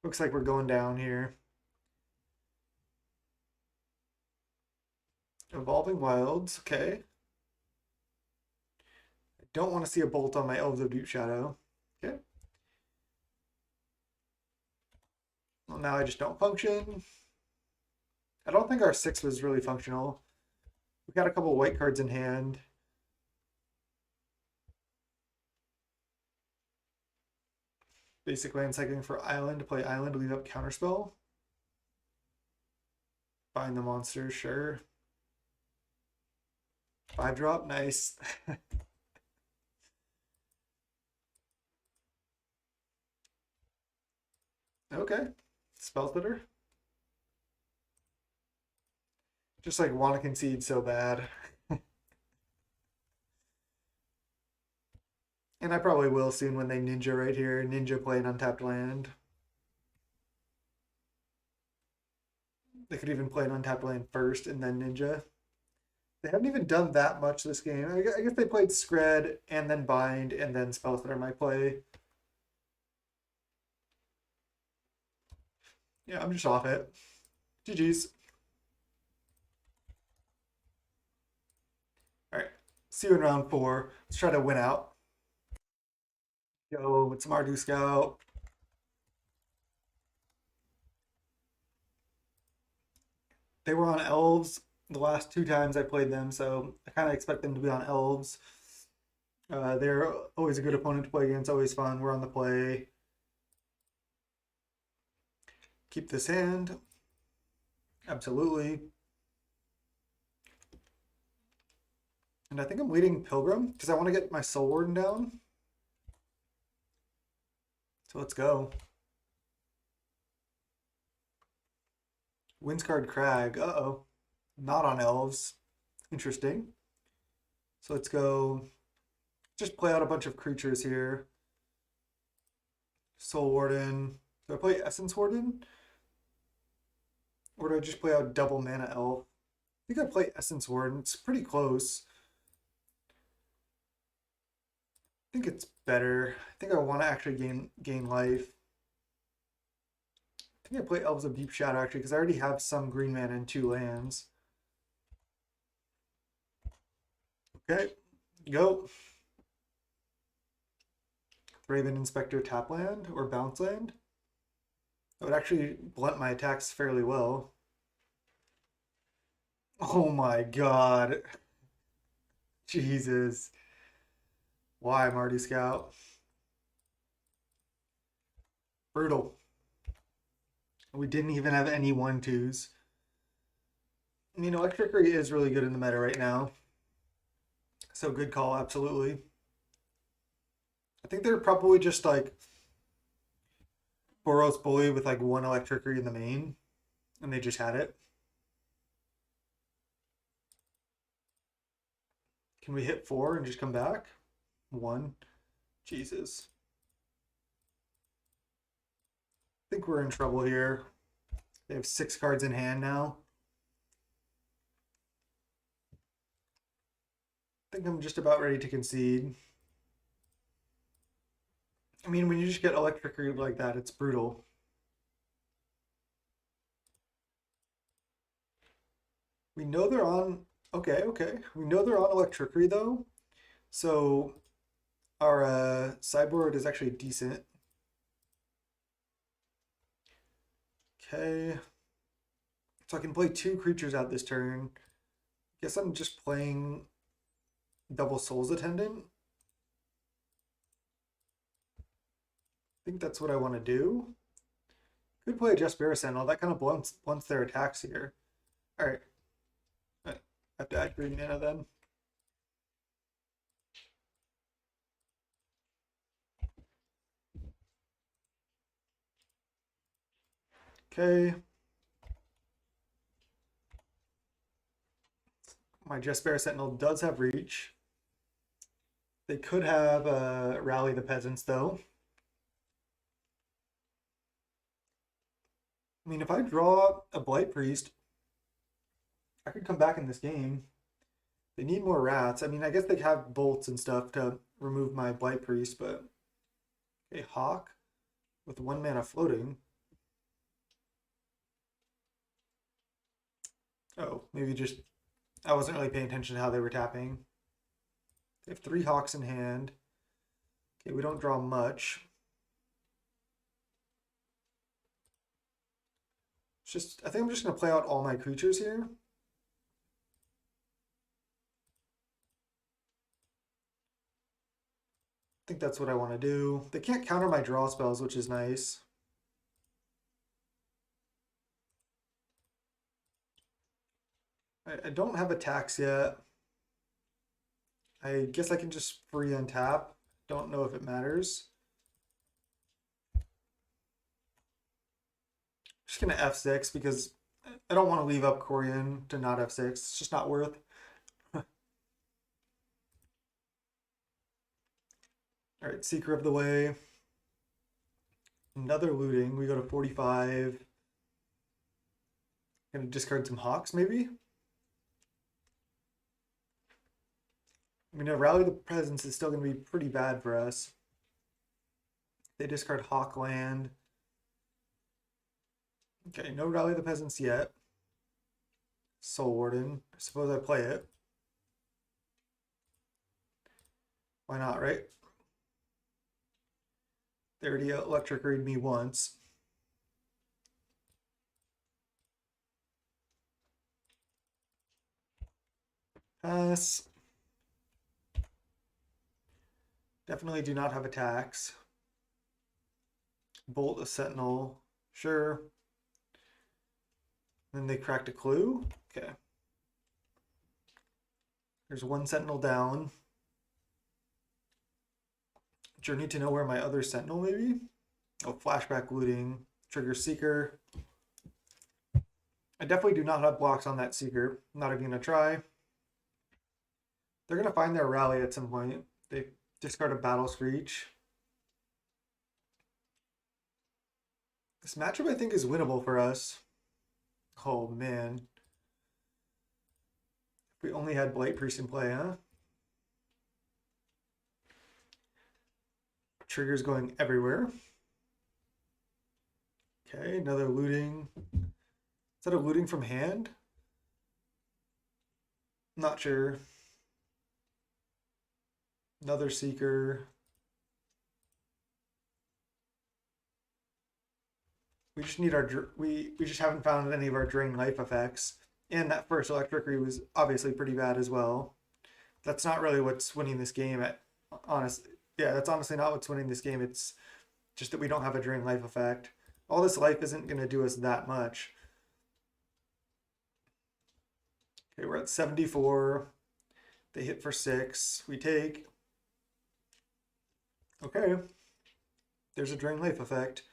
Looks like we're going down here. Evolving Wilds, okay. I don't want to see a bolt on my Elves of Deep Shadow. Okay. Well, now I just don't function. I don't think our 6 was really functional. We got a couple white cards in hand. Basically, I'm cycling for Island to play Island, leave up Counterspell. Find the monster, sure. 5-drop, nice. Okay, Spell Fitter. Just like want to concede so bad. And I probably will soon when they ninja right here. Ninja play an untapped land. They could even play an untapped land first and then ninja. They haven't even done that much this game. I guess they played Scred and then Bind and then Spellthreader might play. Yeah, I'm just off it. GG's. All right, see you in round 4. Let's try to win out. Yo, it's Mardu Scout. They were on Elves the last 2 times I played them, so I kind of expect them to be on Elves. They're always a good opponent to play against, always fun. We're on the play. Keep this hand. Absolutely. And I think I'm leading Pilgrim because I want to get my Soul Warden down. So let's go. Windscarred Crag. Uh-oh. Not on Elves. Interesting. So let's go. Just play out a bunch of creatures here. Soul Warden. Do I play Essence Warden? Or do I just play out double mana elf? I think I play Essence Warden. It's pretty close. I think it's better. I think I want to actually gain life. I think I play Elves of Deep Shadow actually because I already have some green mana and 2 lands. Okay, go. Raven Inspector tap land or bounce land. That would actually blunt my attacks fairly well. Oh my god. Jesus. Why, Marty Scout? Brutal. We didn't even have any 1/2s. I mean, Electricity is really good in the meta right now. So good call, absolutely. I think they're probably just like Boros Bully with like 1 Electricity in the main, and they just had it. Can we hit 4 and just come back? 1. Jesus. I think we're in trouble here. They have 6 cards in hand now. I think I'm just about ready to concede. I mean, when you just get Electricity like that, it's brutal. We know they're on. Okay, okay. We know they're on Electricity though. So our sideboard is actually decent. Okay. So I can play 2 creatures out this turn. Guess I'm just playing double Souls Attendant. I think that's what I want to do. Could play Just Bear Sentinel. That kind of blunts their attacks here. All right. I have to add green mana then. Okay. My Just Bear Sentinel does have reach. They could have Rally the Peasants, though. I mean, if I draw a Blight Priest, I could come back in this game. They need more rats. I mean, I guess they have bolts and stuff to remove my Blight Priest, but a Hawk with 1 mana floating. Oh, maybe just I wasn't really paying attention to how they were tapping. They have 3 Hawks in hand. Okay, we don't draw much. It's just I think I'm just gonna play out all my creatures here. I think that's what I want to do. They can't counter my draw spells, which is nice. I don't have attacks yet. I guess I can just free untap. Don't know if it matters. Just gonna F6 because I don't want to leave up Corian to not F6. It's just not worth. All right, Seeker of the Way. Another looting. We go to 45. Gonna discard some Hawks, maybe? I mean, a Rally the Presence is still gonna be pretty bad for us. They discard Hawk land. Okay, no Rally the Peasants yet. Soul Warden. I suppose I play it. Why not, right? They already electric read me once. Pass. Definitely do not have attacks. Bolt a Sentinel. Sure. Then they cracked a clue. Okay. There's 1 Sentinel down. Journey to Nowhere, my other Sentinel, maybe? Oh, flashback looting. Trigger Seeker. I definitely do not have blocks on that Seeker. I'm not even going to try. They're going to find their rally at some point. They discard a Battle Screech. This matchup, I think, is winnable for us. Oh, man. If we only had Blight Priest in play, huh? Triggers going everywhere. Okay, another looting. Is that a looting from hand? Not sure. Another Seeker. We just need our we just haven't found any of our Drain Life effects. And that first Electricity was obviously pretty bad as well. That's not really what's winning this game. That's honestly not what's winning this game. It's just that we don't have a Drain Life effect. All this life isn't going to do us that much. Okay, we're at 74. They hit for 6. We take. Okay. There's a Drain Life effect.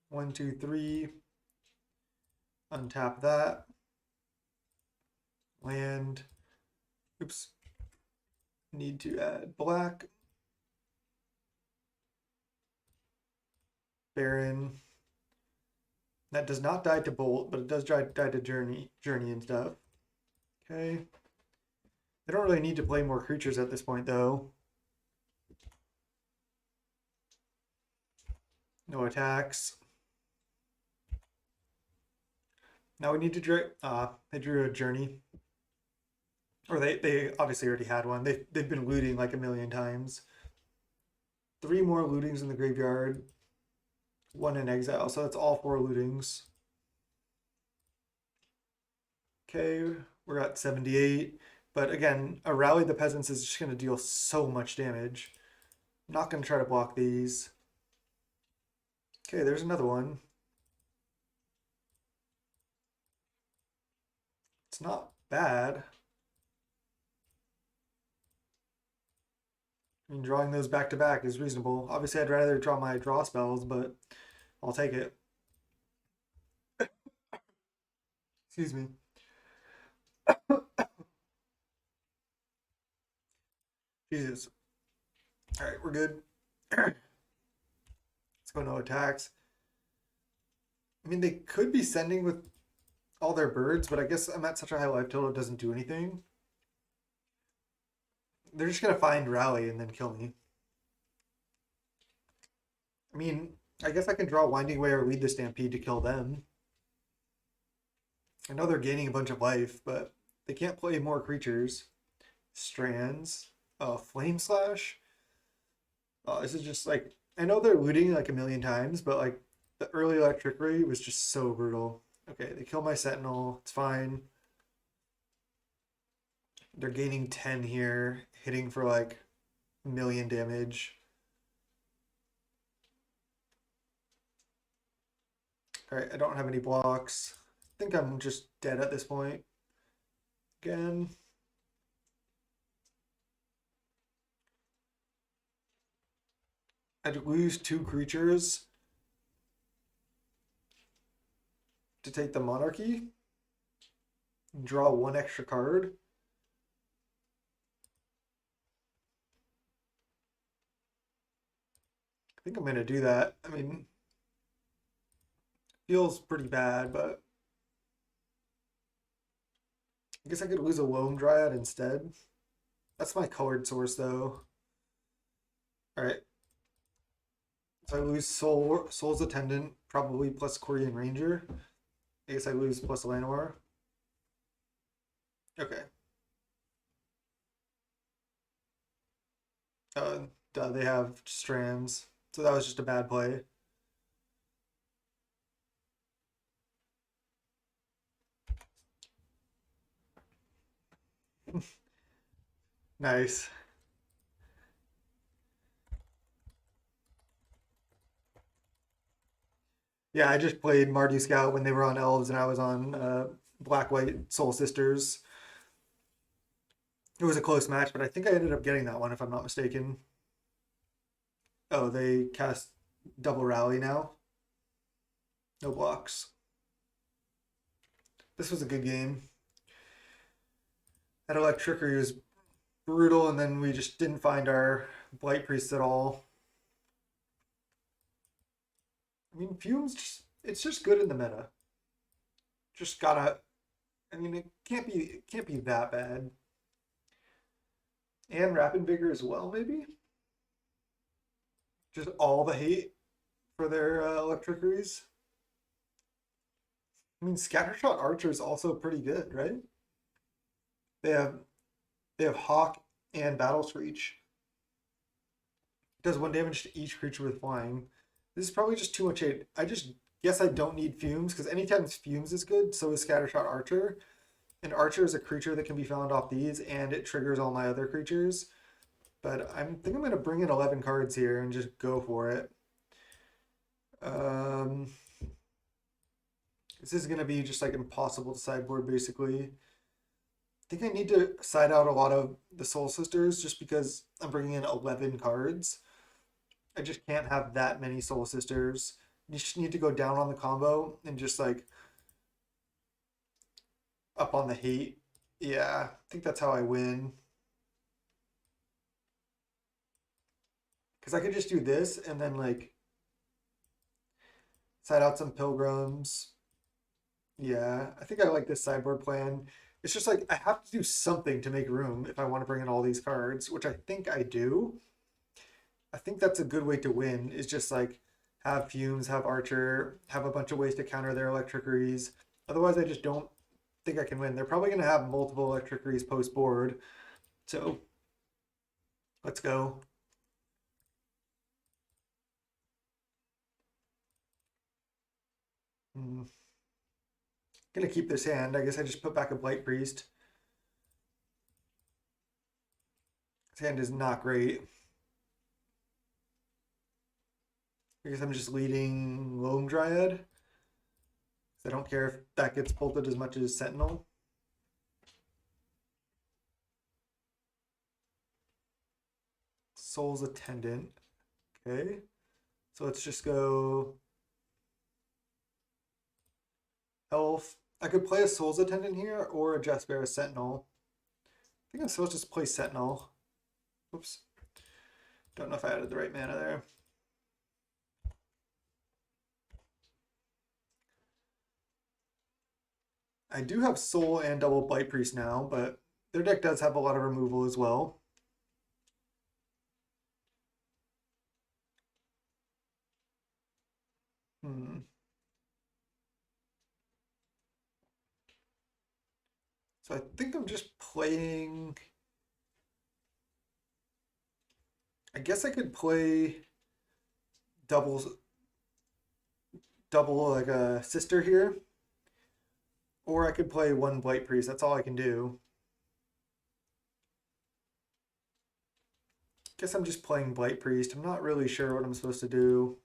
1, 2, 3. Untap that. Land. Oops. Need to add black. Baron. That does not die to Bolt, but it does die to Journey and stuff. Okay. They don't really need to play more creatures at this point, though. No attacks. Now we need to draw. They drew a Journey. Or they obviously already had one. They've been looting like a million times. 3 more lootings in the graveyard. 1 in exile, so that's all 4 lootings. Okay, we're at 78. But again, a Rally the Peasants is just going to deal so much damage. I'm not going to try to block these. Okay, there's another one. It's not bad. I mean, drawing those back to back is reasonable. Obviously, I'd rather draw my draw spells, but I'll take it. Excuse me. Jesus. All right, we're good. Let's go no attacks. I mean, they could be sending with all their birds, but I guess I'm at such a high life total it doesn't do anything. They're just gonna find rally and then kill me. I mean, I guess I can draw Winding Way or lead the Stampede to kill them. I know they're gaining a bunch of life, but they can't play more creatures. Strands. Flame Slash. This is just like I know they're looting like a million times, but like the early electricity was just so brutal. Okay, they kill my Sentinel. It's fine. They're gaining 10 here, hitting for like a million damage. All right, I don't have any blocks. I think I'm just dead at this point. Again. I'd lose 2 creatures to take the Monarchy. Draw 1 extra card. I think I'm going to do that. I mean, feels pretty bad, but I guess I could lose a Loam Dryad instead. That's my colored source, though. All right. So I lose Soul's Attendant, probably plus Korean Ranger. I guess I lose plus Llanowar. Okay. Duh, they have strands. So that was just a bad play. Nice. Yeah, I just played Mardu Scout when they were on Elves and I was on Black White Soul Sisters. It was a close match, but I think I ended up getting that one if I'm not mistaken. Oh, they cast double rally now. No blocks. This was a good game. That Electrickery was brutal, and then we just didn't find our Blight Priest at all. I mean, Fumes, it's just good in the meta. Just gotta. I mean, it can't be that bad. And Rapid Vigor as well, maybe. Just all the hate for their Electrickeries. I mean, Scattershot Archer is also pretty good, right? They have they have Hawk and Battle Screech. Does 1 damage to each creature with flying. This is probably just too much hate. I just guess I don't need Fumes because anytime Fumes is good, so is Scattershot Archer. And Archer is a creature that can be found off these, and it triggers all my other creatures. But I think I'm going to bring in 11 cards here and just go for it. Um, this is going to be just like impossible to sideboard, basically. I think I need to side out a lot of the Soul Sisters just because I'm bringing in 11 cards. I just can't have that many Soul Sisters. You just need to go down on the combo and just like up on the hate. Yeah, I think that's how I win. Because I could just do this and then like side out some pilgrims. Yeah, I think I like this sideboard plan. It's just like I have to do something to make room if I want to bring in all these cards, which I think I do. I think that's a good way to win, is just like have Fumes, have Archer, have a bunch of ways to counter their Electrickeries. Otherwise, I just don't think I can win. They're probably going to have multiple Electrickeries post board. So let's go. Gonna keep this hand. I guess I just put back a Blight Priest. This hand is not great. I guess I'm just leading Loam Dryad. I don't care if that gets bolted as much as Sentinel. Soul's Attendant. Okay. So let's just go Elf. I could play a Soul's Attendant here or a Jaspera Sentinel. I think I'm supposed to just play Sentinel. Oops. Don't know if I added the right mana there. I do have Soul and double Blight Priest now, but their deck does have a lot of removal as well. Hmm. So I think I'm just playing. I guess I could play doubles, double like a sister here, or I could play one Blight Priest. That's all I can do. Guess I'm just playing Blight Priest. I'm not really sure what I'm supposed to do.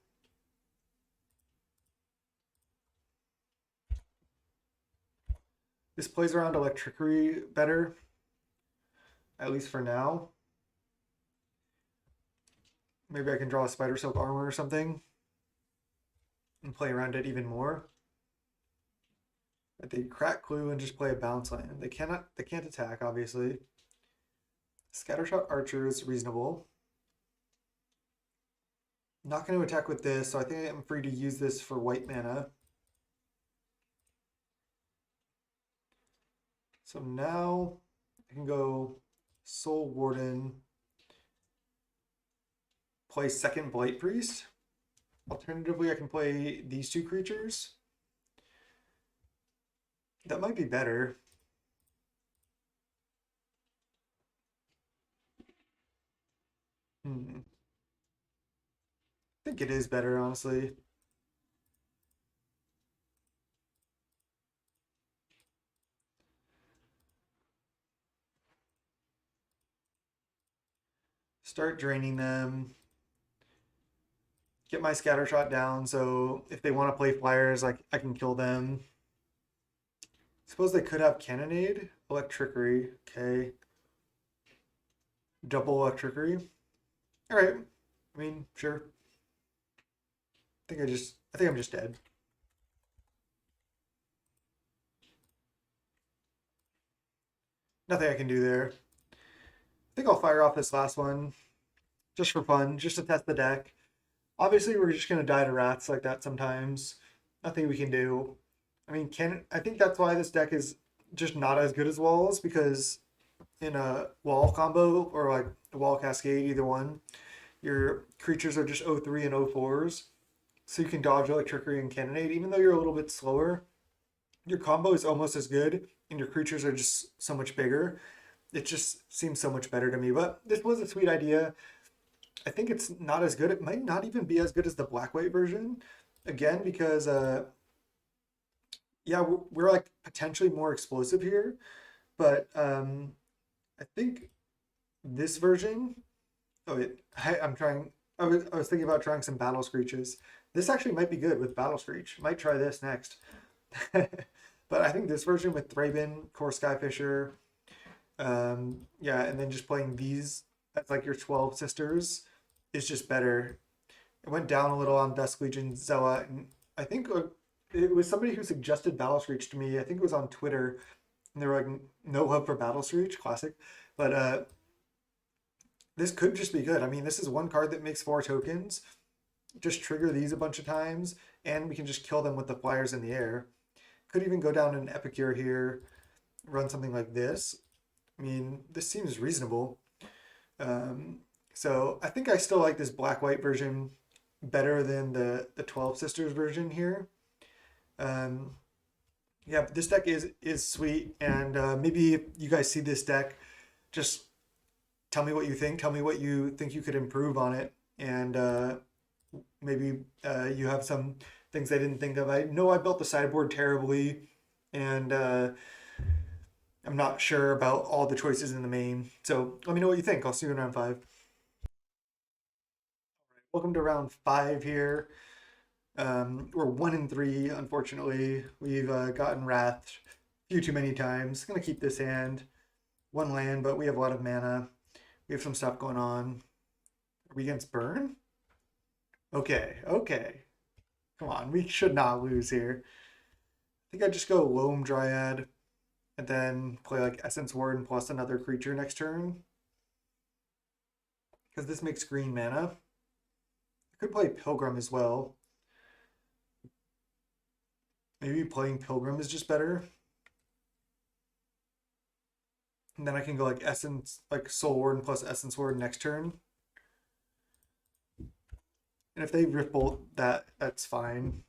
This plays around Electricity better, at least for now. Maybe I can draw a Spider Silk Armor or something and play around it even more. But they crack Clue and just play a bounce land. They can't attack, obviously. Scattershot Archer is reasonable. Not going to attack with this, so I think I'm free to use this for white mana. So now I can go Soul Warden, play second Blight Priest. Alternatively, I can play these two creatures. That might be better. I think it is better, honestly. Start draining them. Get my scatter shot down, so if they want to play flyers, I can kill them. Suppose they could have Cannonade, Electricity. Okay. Double Electricity. All right. I mean, sure. I think I'm just dead. Nothing I can do there. I think I'll fire off this last one just for fun, just to test the deck. Obviously, we're just gonna die to rats like that sometimes. Nothing we can do. I mean, I think that's why this deck is just not as good as walls, because in a wall combo or like a wall cascade, either one, your creatures are just 03 and 04s. So you can dodge Electricity and Cannonade, even though you're a little bit slower. Your combo is almost as good, and your creatures are just so much bigger. It just seems so much better to me. But this was a sweet idea. I think it's not as good. It might not even be as good as the black white version. Again, because yeah, we're like potentially more explosive here. But I think this version. Oh wait, I'm trying. I was thinking about trying some Battle Screeches. This actually might be good with Battle Screech. Might try this next. But I think this version with Thraben, Core Skyfisher, yeah, and then just playing these as like your 12 sisters is just better. It went down a little on Dusk Legion Zealot, and I think it was somebody who suggested Battle Screech to me. I think it was on Twitter, and they were like, "No hub for Battle Screech, classic." But this could just be good. I mean, this is one card that makes 4 tokens. Just trigger these a bunch of times, and we can just kill them with the flyers in the air. Could even go down an Epicure here, run something like this. I mean, this seems reasonable. Um, so I think I still like this black white version better than the 12 Sisters version here. Um, yeah, but this deck is sweet, and maybe if you guys see this deck, just tell me what you think. Tell me what you think you could improve on it, and maybe you have some things I didn't think of. I know I built the sideboard terribly, and I'm not sure about all the choices in the main. So let me know what you think. I'll see you in round 5. Welcome to round 5 here. We're 1-3, unfortunately. We've gotten Wrath a few too many times. Gonna keep this hand. One land, but we have a lot of mana. We have some stuff going on. Are we against Burn? Okay, okay. Come on, we should not lose here. I think I just go Loam Dryad and then play like Essence Warden plus another creature next turn. because this makes green mana. I could play Pilgrim as well. Maybe playing Pilgrim is just better. And then I can go like Essence, like Soul Warden plus Essence Ward next turn. And if they Rift Bolt that, that's fine.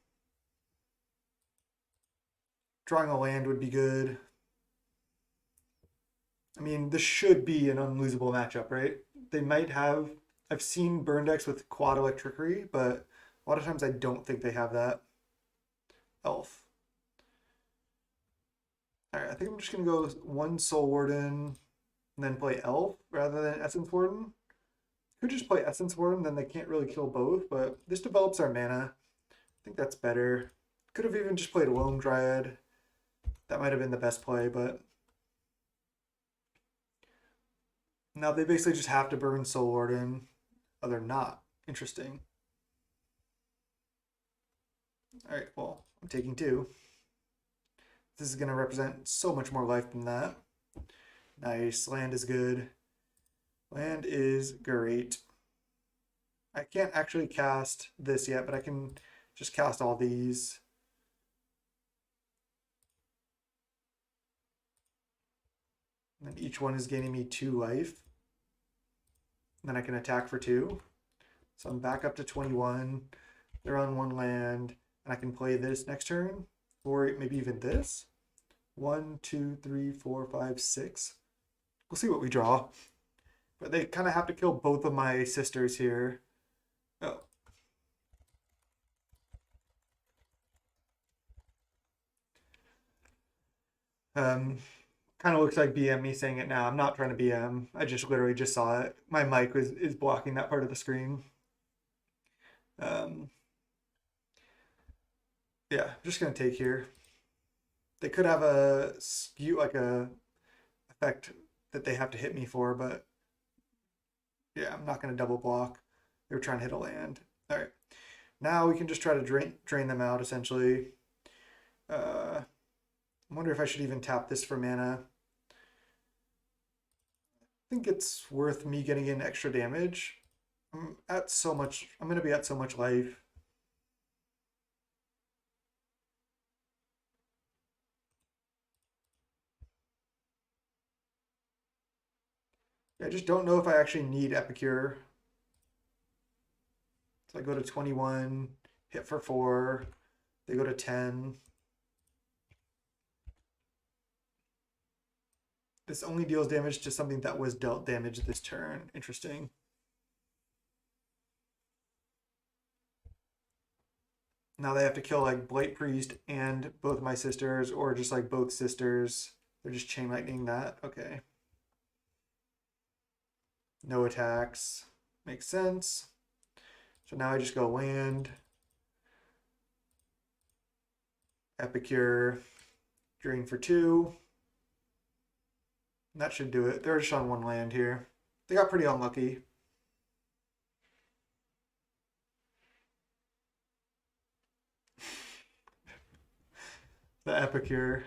Drawing a land would be good. I mean, this should be an unlosable matchup, right? They might have. I've seen burn decks with quad electricity, but a lot of times I don't think they have that. Elf. All right, I think I'm just gonna go one Soul Warden and then play Elf rather than Essence Warden. Could just play Essence Warden, then they can't really kill both, but this develops our mana. I think that's better. Could have even just played Loam Dryad. That might have been the best play, but now they basically just have to burn Soul Warden. Oh, they're not. Interesting. All right, well, I'm taking two. This is going to represent so much more life than that. Nice. Land is good. Land is great. I can't actually cast this yet, but I can just cast all these. And each one is gaining me 2 life. And then I can attack for 2. So I'm back up to 21. They're on 1 land. And I can play this next turn. Or maybe even this. 1, 2, 3, 4, 5, 6. We'll see what we draw. But they kind of have to kill both of my sisters here. Oh. Kind of looks like BM me saying it now. I'm not trying to BM. I just literally just saw it. My mic is blocking that part of the screen. Yeah, I'm just gonna take here. They could have a skew like a effect that they have to hit me for, but yeah, I'm not gonna double block. They were trying to hit a land. All right, now we can just try to drain them out essentially. I wonder if I should even tap this for mana. I think it's worth me getting in extra damage. I'm at so much. I'm gonna be at so much life. I just don't know if I actually need Epicure. So I go to 21, hit for 4. They go to 10. This only deals damage to something that was dealt damage this turn. Interesting. Now they have to kill like Blight Priest and both my sisters, or just like both sisters. They're just chain lightning that. Okay. No attacks. Makes sense. So now I just go land. Epicure. Drain for 2. That should do it. They're just on 1 land here. They got pretty unlucky. The Epicure.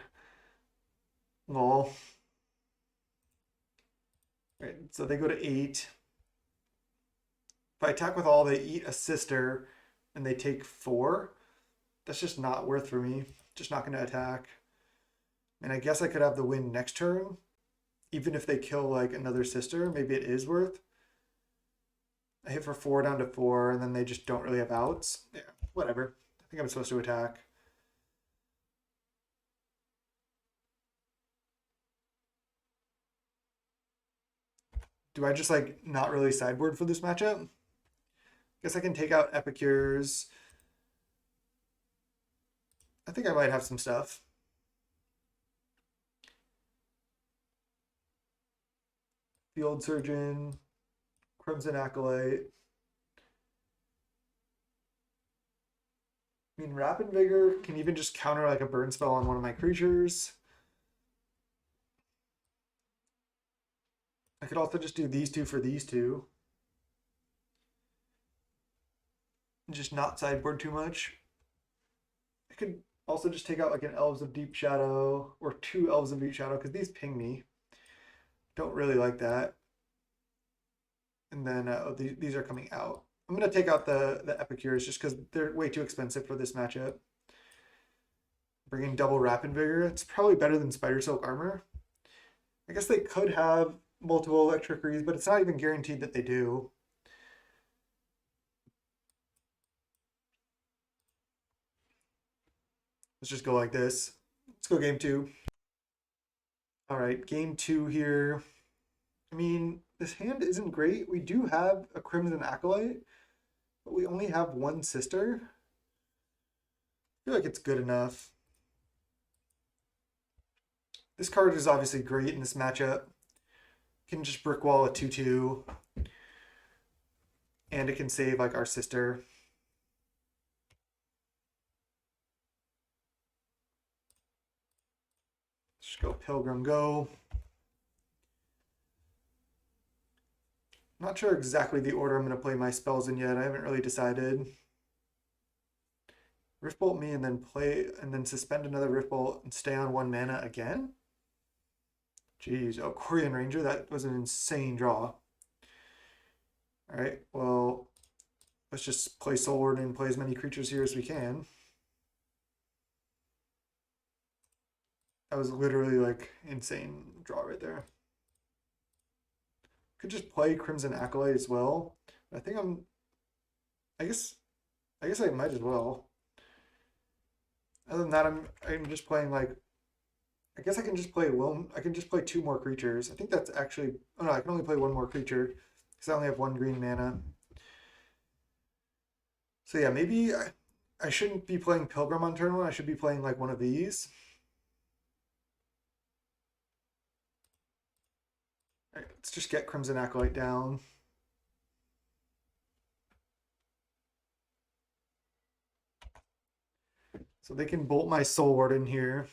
Lol. Right, so they go to 8. If I attack with all, they eat a sister and they take 4. That's just not worth for me. Just not going to attack. And I guess I could have the win next turn. Even if they kill like another sister, maybe it is worth. I hit for 4 down to 4, and then they just don't really have outs. Yeah, whatever. I think I'm supposed to attack. Do I just like not really sideboard for this matchup? Guess I can take out Epicures. I think I might have some stuff. Field Surgeon, Crimson Acolyte. I mean, Rapid Vigor can even just counter like a burn spell on one of my creatures. I could also just do these 2 for these 2. And just not sideboard too much. I could also just take out like an Elves of Deep Shadow or 2 Elves of Deep Shadow because these ping me. Don't really like that. And then these are coming out. I'm going to take out the Epicures just because they're way too expensive for this matchup. Bringing double Rapid Vigor. It's probably better than Spider Silk Armor. I guess they could have multiple Electrickeries, but it's not even guaranteed that they do. Let's just go like this. Let's go game two. All right, game two here. I mean, this hand isn't great. We do have a Crimson Acolyte, but we only have one sister. I feel like it's good enough. This card is obviously great in this matchup. Can just brick wall a 2/2. And it can save like our sister. Just go Pilgrim Go. Not sure exactly the order I'm going to play my spells in yet. I haven't really decided. Riftbolt me and then suspend another Riftbolt and stay on 1 mana again? Jeez, oh, Quirion Ranger, that was an insane draw. Alright, well, let's just play Soul Ward and play as many creatures here as we can. That was literally like insane draw right there. Could just play Crimson Acolyte as well. I think I guess I might as well. Other than that, I'm just playing like I guess I can just play I can just play 2 more creatures. I think that's actually oh no, I can only play 1 more creature because I only have 1 green mana. So yeah, maybe I shouldn't be playing Pilgrim on turn 1. I should be playing like one of these. All right, let's just get Crimson Acolyte down. So they can bolt my Soul Ward in here.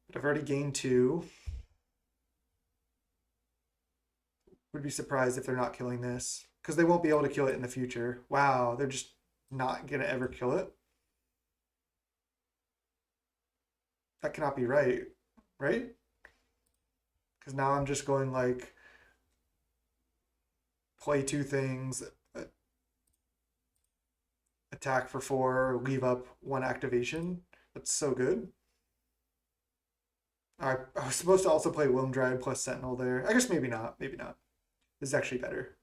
But I've already gained 2. Would be surprised if they're not killing this. Because they won't be able to kill it in the future. Wow, they're just not going to ever kill it. That cannot be right. Right? Because now I'm just going like play 2 things, attack for 4, leave up 1 activation. That's so good. I was supposed to also play Wilm Dryad plus Sentinel there. I guess maybe not. Maybe not. This is actually better.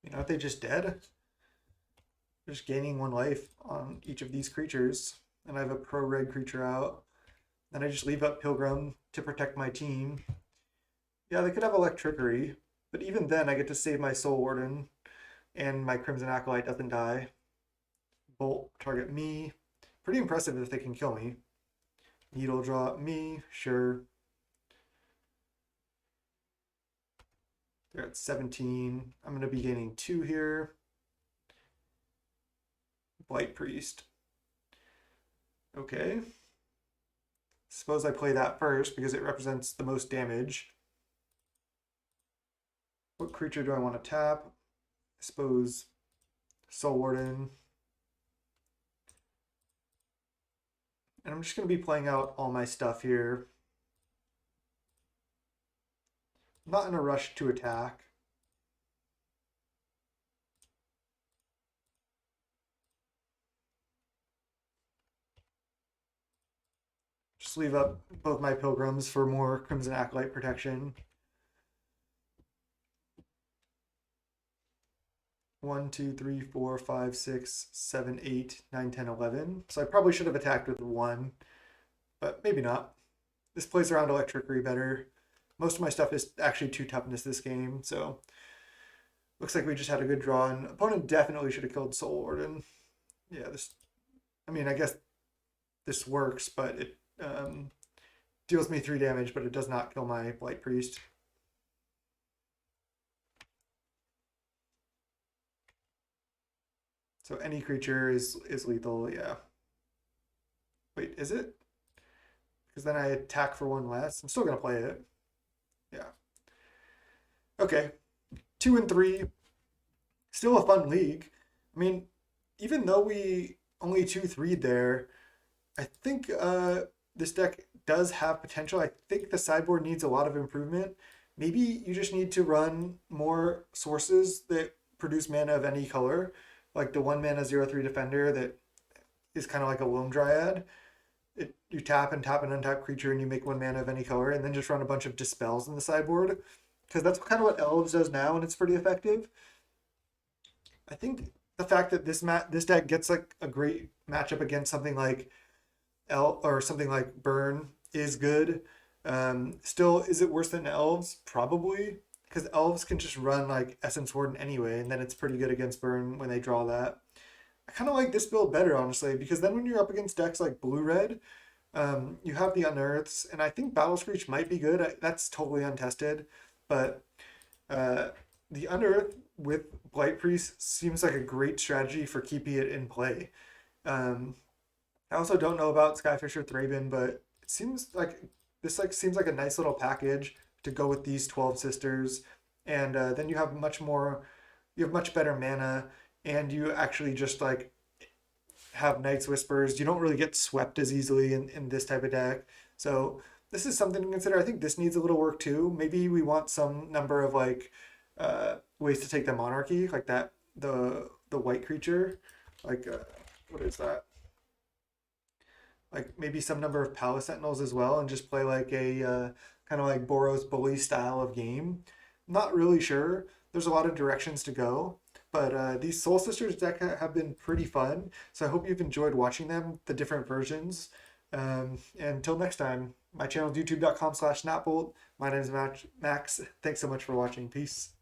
You know, if they just dead, just gaining 1 life on each of these creatures. And I have a pro-red creature out. Then I just leave up Pilgrim to protect my team. Yeah, they could have Electrickery, but even then I get to save my Soul Warden and my Crimson Acolyte doesn't die. Bolt target me. Pretty impressive if they can kill me. Needle draw me, sure. They're at 17. I'm going to be gaining 2 here. Blight Priest. Okay. Suppose I play that first because it represents the most damage. What creature do I want to tap? I suppose Soul Warden. And I'm just going to be playing out all my stuff here. I'm not in a rush to attack. Just leave up both my Pilgrims for more Crimson Acolyte protection. 1, 2, 3, 4, 5, 6, 7, 8, 9, 10, 11. So I probably should have attacked with 1, but maybe not. This plays around Electrickery better. Most of my stuff is actually 2 toughness this game, so looks like we just had a good draw. And opponent definitely should have killed Soul Warden. Yeah, I mean, I guess this works, but it deals me 3 damage, but it does not kill my Blight Priest. So any creature is lethal, yeah. Wait, is it? Because then I attack for 1 less. I'm still gonna play it. Yeah. Okay. 2 and 3. Still a fun league. I mean, even though we only 2-3'd there, I think this deck does have potential. I think the sideboard needs a lot of improvement. Maybe you just need to run more sources that produce mana of any color, like the 1 mana 0/3 defender that is kind of like a Loam Dryad. You tap and tap an untap creature and you make 1 mana of any color, and then just run a bunch of dispels in the sideboard, because that's kind of what Elves does now, and it's pretty effective. I think the fact that this deck gets like a great matchup against something like or something like Burn is good. Still, is it worse than Elves? Probably, because Elves can just run like Essence Warden anyway, and then it's pretty good against Burn when they draw that. I kind of like this build better, honestly, because then when you're up against decks like Blue Red, you have the Unearths, and I think Battle Screech might be good. That's totally untested, but uh, the Unearth with Blight Priest seems like a great strategy for keeping it in play. Um, I also don't know about Skyfisher Thraben, but it seems like this like seems like a nice little package to go with these 12 sisters, and then you have you have much better mana, and you actually just like have Night's Whispers. You don't really get swept as easily in this type of deck. So this is something to consider. I think this needs a little work too. Maybe we want some number of like ways to take the Monarchy, like that the white creature, like what is that? Like maybe some number of Palace Sentinels as well, and just play like a kind of like Boros Bully style of game. Not really sure. There's a lot of directions to go, but these Soul Sisters deck have been pretty fun. So I hope you've enjoyed watching them, the different versions. And until next time, my channel is youtube.com/snapbolt. My name is Max. Thanks so much for watching. Peace.